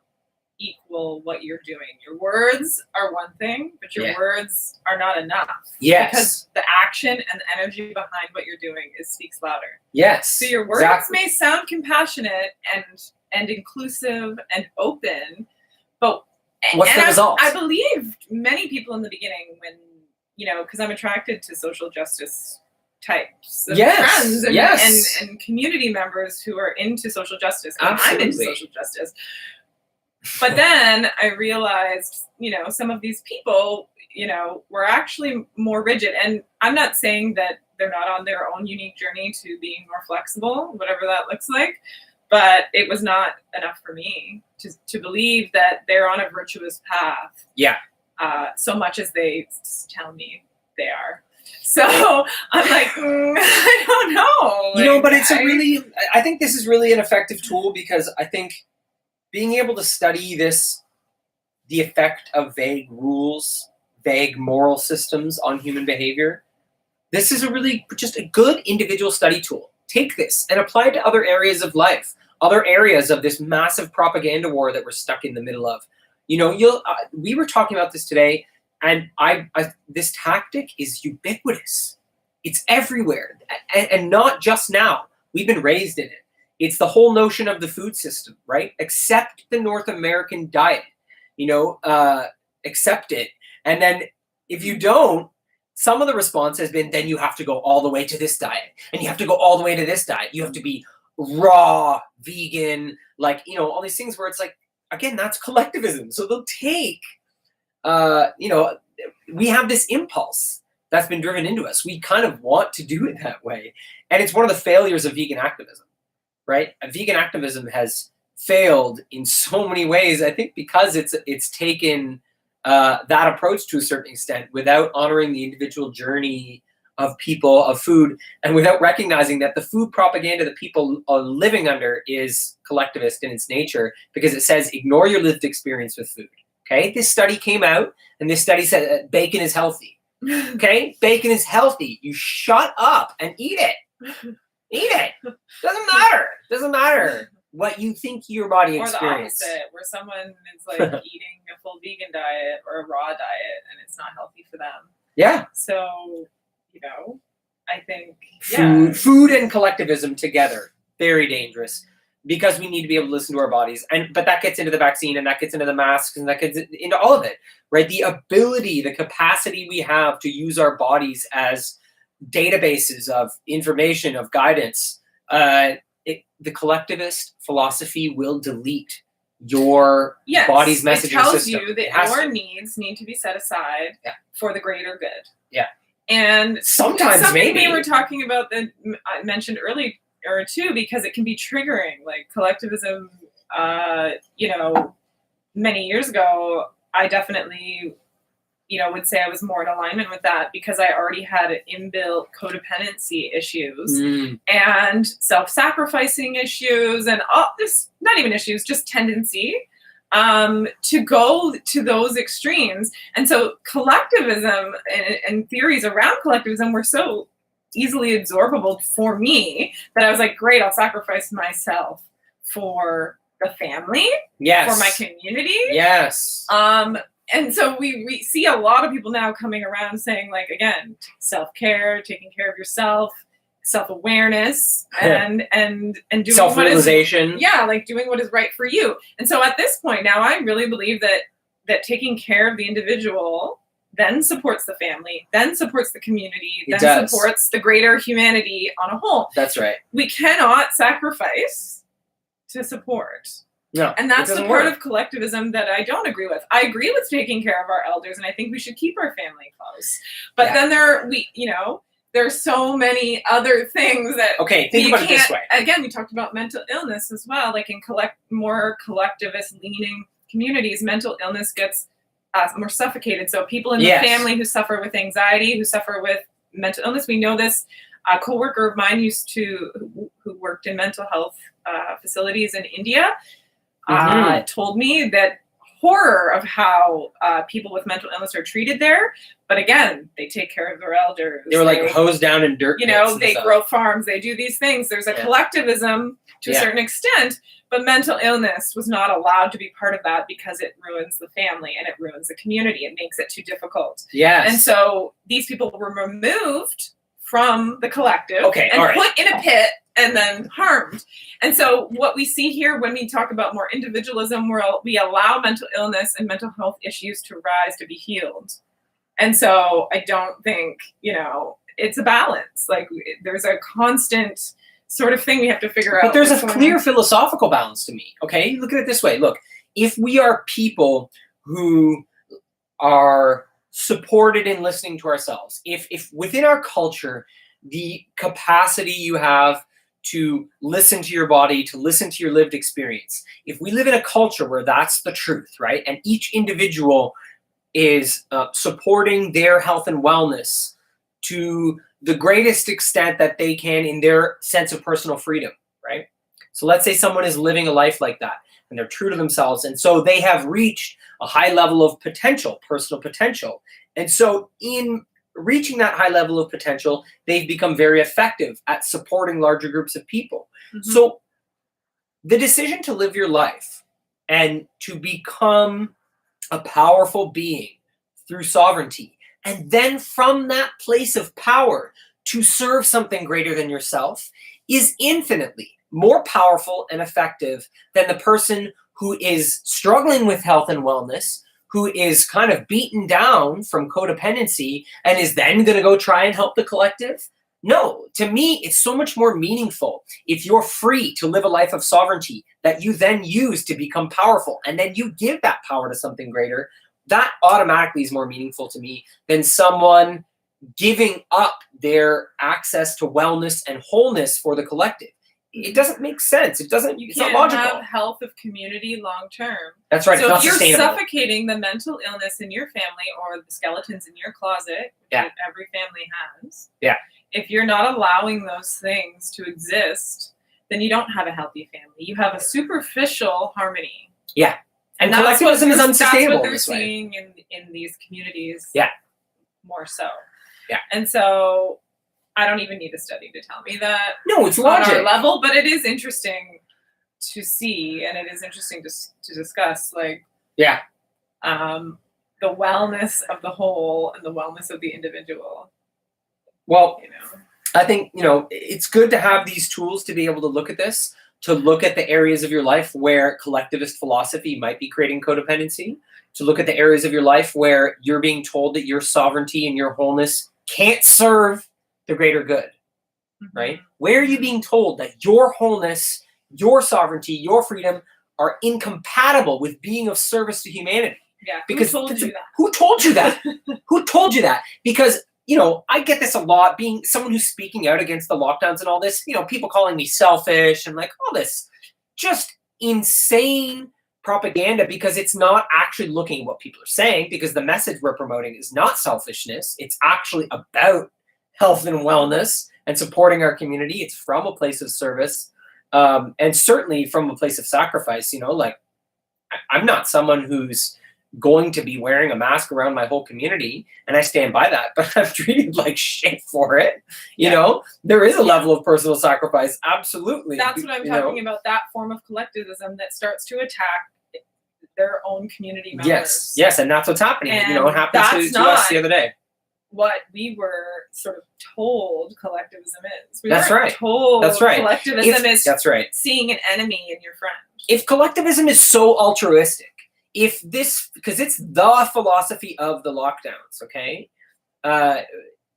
equal what you're doing. Your words are one thing, but your words are not enough. Yes. Because the action and the energy behind what you're doing speaks louder. Yes. So your words may sound compassionate and inclusive and open, but what's the result? I believe many people in the beginning, when, because I'm attracted to social justice types of friends and community members who are into social justice. I'm into social justice. But then I realized, some of these people, were actually more rigid. And I'm not saying that they're not on their own unique journey to being more flexible, whatever that looks like. But it was not enough for me to believe that they're on a virtuous path. Yeah. So much as they tell me they are. So I'm like, I don't know. But it's I think this is really an effective tool, because I think being able to study the effect of vague rules, vague moral systems on human behavior, this is just a good individual study tool. Take this and apply it to other areas of life, other areas of this massive propaganda war that we're stuck in the middle of. We were talking about this today, and this tactic is ubiquitous. It's everywhere, and not just now. We've been raised in it. It's the whole notion of the food system, right? Accept the North American diet, accept it. And then if you don't, some of the response has been, then you have to go all the way to this diet, and you have to go all the way to this diet. You have to be raw, vegan, all these things where it's like, again, that's collectivism. So they'll take, we have this impulse that's been driven into us. We kind of want to do it that way. And it's one of the failures of vegan activism, right? Vegan activism has failed in so many ways, I think, because it's taken that approach to a certain extent without honoring the individual journey of people, of food, and without recognizing that the food propaganda that people are living under is collectivist in its nature, because it says ignore your lived experience with food. Okay, this study came out, and this study said that bacon is healthy. Okay, bacon is healthy. You shut up and eat it. Eat it. Doesn't matter what you think your body experiences. Or the opposite, where someone is eating a full vegan diet or a raw diet, and it's not healthy for them. Yeah. So, I think food and collectivism together, very dangerous, because we need to be able to listen to our bodies. But that gets into the vaccine, and that gets into the masks, and that gets into all of it, right? The ability, the capacity we have to use our bodies as databases of information, of guidance. The collectivist philosophy will delete your body's messaging system. It tells you that your needs need to be set aside for the greater good. Yeah. And sometimes something maybe we were talking about that I mentioned earlier too, because it can be triggering. Like collectivism, many years ago, I definitely, would say I was more in alignment with that, because I already had inbuilt codependency issues and self-sacrificing issues, and all this, not even issues, just tendency to go to those extremes. And so collectivism and theories around collectivism were so easily absorbable for me that I was like, great, I'll sacrifice myself for the family, for my community. Yes. And so we see a lot of people now coming around saying, again, self-care, taking care of yourself, self-awareness, and doing self-realization. Doing what is right for you. And so at this point now, I really believe that taking care of the individual then supports the family, then supports the community, supports the greater humanity on a whole. That's right. We cannot sacrifice to support. No, and that's the part of collectivism that I don't agree with. I agree with taking care of our elders, and I think we should keep our family close. But then there's so many other things that think about it this way. Again, we talked about mental illness as well. Like in more collectivist leaning communities, mental illness gets more suffocated. So people in the family who suffer with anxiety, who suffer with mental illness, we know this. A coworker of mine who worked in mental health facilities in India told me that horror of how people with mental illness are treated there. But again, they take care of their elders. They were like hosed down in dirt. You know, they grow farms. They do these things. There's a collectivism to a certain extent, but mental illness was not allowed to be part of that because it ruins the family and it ruins the community. It makes it too difficult. Yes. And so these people were removed from the collective and put in a pit and then harmed. And so what we see here when we talk about more individualism, we allow mental illness and mental health issues to rise to be healed. And so I don't think, you know, it's a balance. Like there's a constant sort of thing we have to figure out. But there's a clear philosophical balance to me, okay? Look at it this way. Look, if we are people who are supported in listening to ourselves, if within our culture, the capacity you have to listen to your body, to listen to your lived experience, if we live in a culture where that's the truth, right? And each individual is supporting their health and wellness to the greatest extent that they can in their sense of personal freedom, right? So let's say someone is living a life like that and they're true to themselves. And so they have reached a high level of potential, personal potential. And so in reaching that high level of potential, they've become very effective at supporting larger groups of people. Mm-hmm. So the decision to live your life and to become a powerful being through sovereignty, and then from that place of power to serve something greater than yourself is infinitely more powerful and effective than the person who is struggling with health and wellness, who is kind of beaten down from codependency and is then going to go try and help the collective. No, to me, it's so much more meaningful if you're free to live a life of sovereignty that you then use to become powerful, and then you give that power to something greater. That automatically is more meaningful to me than someone giving up their access to wellness and wholeness for the collective. It doesn't make sense. It's not logical. Have health of community long term. That's right. So it's if not you're sustainable. suffocating the mental illness in your family or the skeletons in your closet, which every family has, if you're not allowing those things to exist, then you don't have a healthy family. You have a superficial harmony. Yeah. And collectivism is unsustainable. That's what they're seeing in these communities. Yeah. More so. Yeah. And so I don't even need a study to tell me that. No, it's logic. On our level, but it is interesting to see, and it is interesting to discuss, like, the wellness of the whole and the wellness of the individual. Well, you know, I think, it's good to have these tools to be able to look at this, to look at the areas of your life where collectivist philosophy might be creating codependency, to look at the areas of your life where you're being told that your sovereignty and your wholeness can't serve the greater good, right? Where are you being told that your wholeness, your sovereignty, your freedom are incompatible with being of service to humanity? Yeah, because who told you that? Who told you that? Who told you that? Because, I get this a lot, being someone who's speaking out against the lockdowns and all this, people calling me selfish and like all this just insane propaganda, because it's not actually looking at what people are saying, because the message we're promoting is not selfishness. It's actually about health and wellness and supporting our community. It's from a place of service, and certainly from a place of sacrifice. Like I'm not someone who's going to be wearing a mask around my whole community, and I stand by that, but I'm treated like shit for it. There is a level of personal sacrifice. Absolutely. That's what I'm talking about, that form of collectivism that starts to attack their own community members. Yes, and that's what's happening. And it happened to us the other day. What we were sort of told collectivism is. That's right. Told that's right. Collectivism is that's right. Seeing an enemy in your friend. If collectivism is so altruistic, because it's the philosophy of the lockdowns, okay?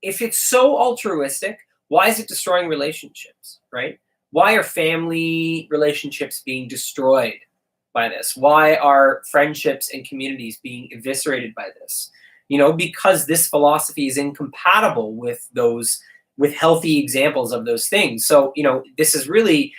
If it's so altruistic, why is it destroying relationships, right? Why are family relationships being destroyed by this? Why are friendships and communities being eviscerated by this? Because this philosophy is incompatible with healthy examples of those things. So, this is really,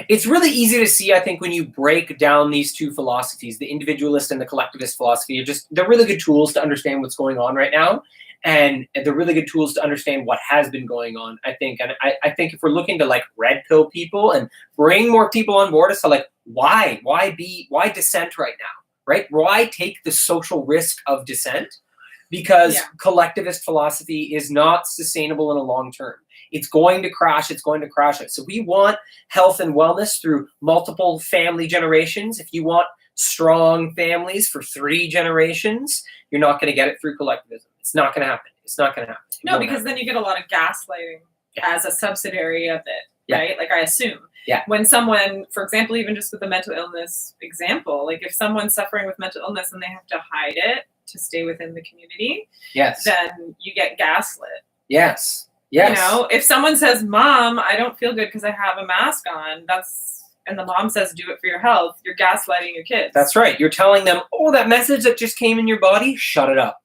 it's really easy to see, I think, when you break down these two philosophies, the individualist and the collectivist philosophy, they're really good tools to understand what's going on right now. And they're really good tools to understand what has been going on, I think. And I think if we're looking to like red pill people and bring more people on board as to like, why dissent right now, right? Why take the social risk of dissent? Because collectivist philosophy is not sustainable in a long term. It's going to crash. It's going to crash it. So we want health and wellness through multiple family generations. If you want strong families for 3 generations, you're not going to get it through collectivism. It's not going to happen. It's not going to happen. No, because then you get a lot of gaslighting as a subsidiary of it, right? Like, I assume. Yeah. When someone, for example, even just with the mental illness example, like if someone's suffering with mental illness and they have to hide it to stay within the community, then you get gaslit. Yes. You know, if someone says, Mom, I don't feel good because I have a mask on, and the mom says, do it for your health, you're gaslighting your kids. That's right. You're telling them, oh, that message that just came in your body, shut it up.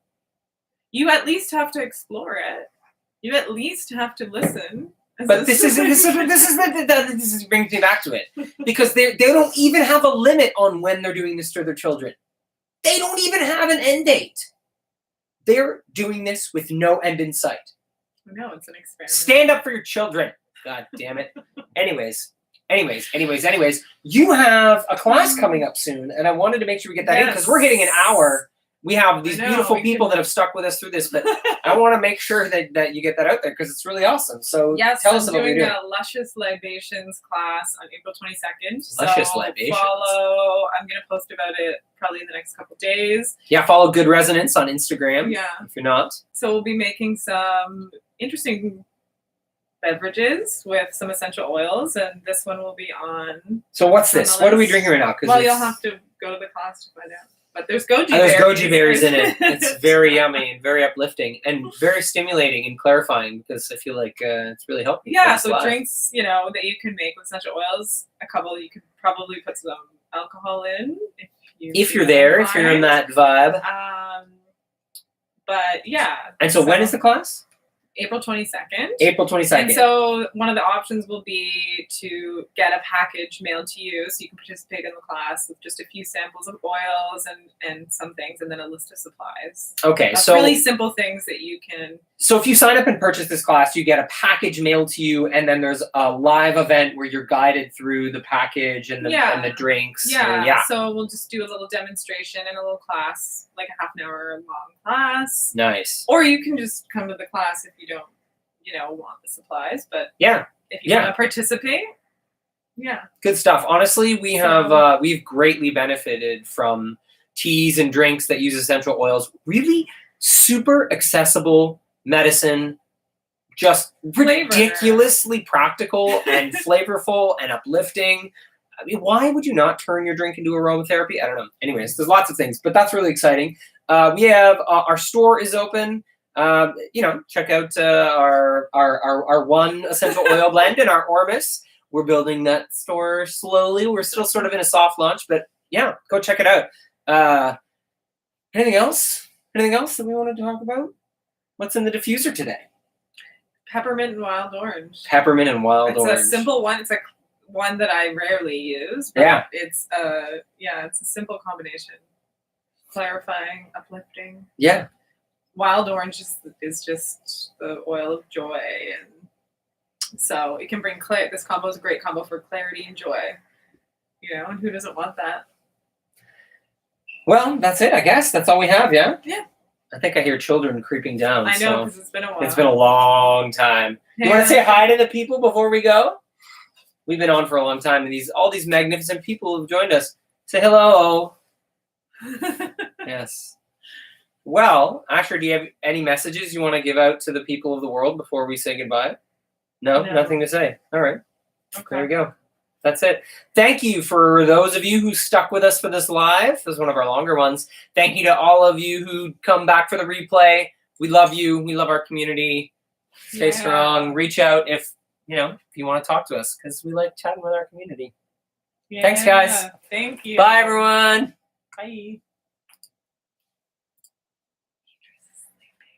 You at least have to explore it. You at least have to listen. But this brings me back to it, because they don't even have a limit on when they're doing this to their children. They don't even have an end date. They're doing this with no end in sight. No, it's an experiment. Stand up for your children. God damn it. Anyways, you have a class coming up soon, and I wanted to make sure we get that in, because we're hitting an hour. We have these beautiful people that have stuck with us through this, but I want to make sure that you get that out there, because it's really awesome. So tell us about what you're doing. I'm doing a Luscious Libations class on April 22nd. Luscious so Libations. Follow. I'm going to post about it probably in the next couple days. Yeah, follow Good Resonance on Instagram. Yeah. If you're not. So we'll be making some interesting beverages with some essential oils, and this one will be on. So what's this? What are we drinking right now? Well, you'll have to go to the class to find out. But there's goji berries. There's goji berries in it. It's very yummy and very uplifting and very stimulating and clarifying, because I feel like it's really helping. Yeah, so drinks, that you can make with essential oils. A couple you could probably put some alcohol in if you're there, if you're in that vibe. But yeah. And so when is the class? April 22nd. April 22nd. And so one of the options will be to get a package mailed to you, so you can participate in the class with just a few samples of oils and some things, and then a list of supplies. Okay, so really simple things that you can. So if you sign up and purchase this class, you get a package mailed to you, and then there's a live event where you're guided through the package and the drinks. Yeah. So we'll just do a little demonstration and a little class, like a half an hour long class. Nice. Or you can just come to the class if you don't, want the supplies. But if you want to participate, good stuff. Honestly, we've greatly benefited from teas and drinks that use essential oils. Really super accessible medicine, just ridiculously practical and flavorful and uplifting. I mean, why would you not turn your drink into aromatherapy? I don't know. Anyways, there's lots of things, but that's really exciting. We have our store is open. Check out our one essential oil blend and our Ormus. We're building that store slowly. We're still sort of in a soft launch, but go check it out. Anything else? Anything else that we wanted to talk about? What's in the diffuser today? Peppermint and wild orange. Peppermint and wild orange. It's a simple one. It's one that I rarely use. But it's a simple combination. Clarifying, uplifting. Yeah. Wild orange is just the oil of joy, and so it can bring clarity. This combo is a great combo for clarity and joy. And who doesn't want that? Well, that's it, I guess. That's all we have, yeah? Yeah. I think I hear children creeping down. I know, because it's been a while. It's been a long time. Yeah. You want to say hi to the people before we go? We've been on for a long time, and all these magnificent people have joined us. Say hello. Yes. Well, Asher, do you have any messages you want to give out to the people of the world before we say goodbye? No. Nothing to say. All right. Okay. There we go. That's it. Thank you for those of you who stuck with us for this live. This is one of our longer ones. Thank you to all of you who come back for the replay. We love you. We love our community. Stay strong. Reach out if you want to talk to us, because we like chatting with our community. Yeah. Thanks, guys. Thank you. Bye, everyone. Bye.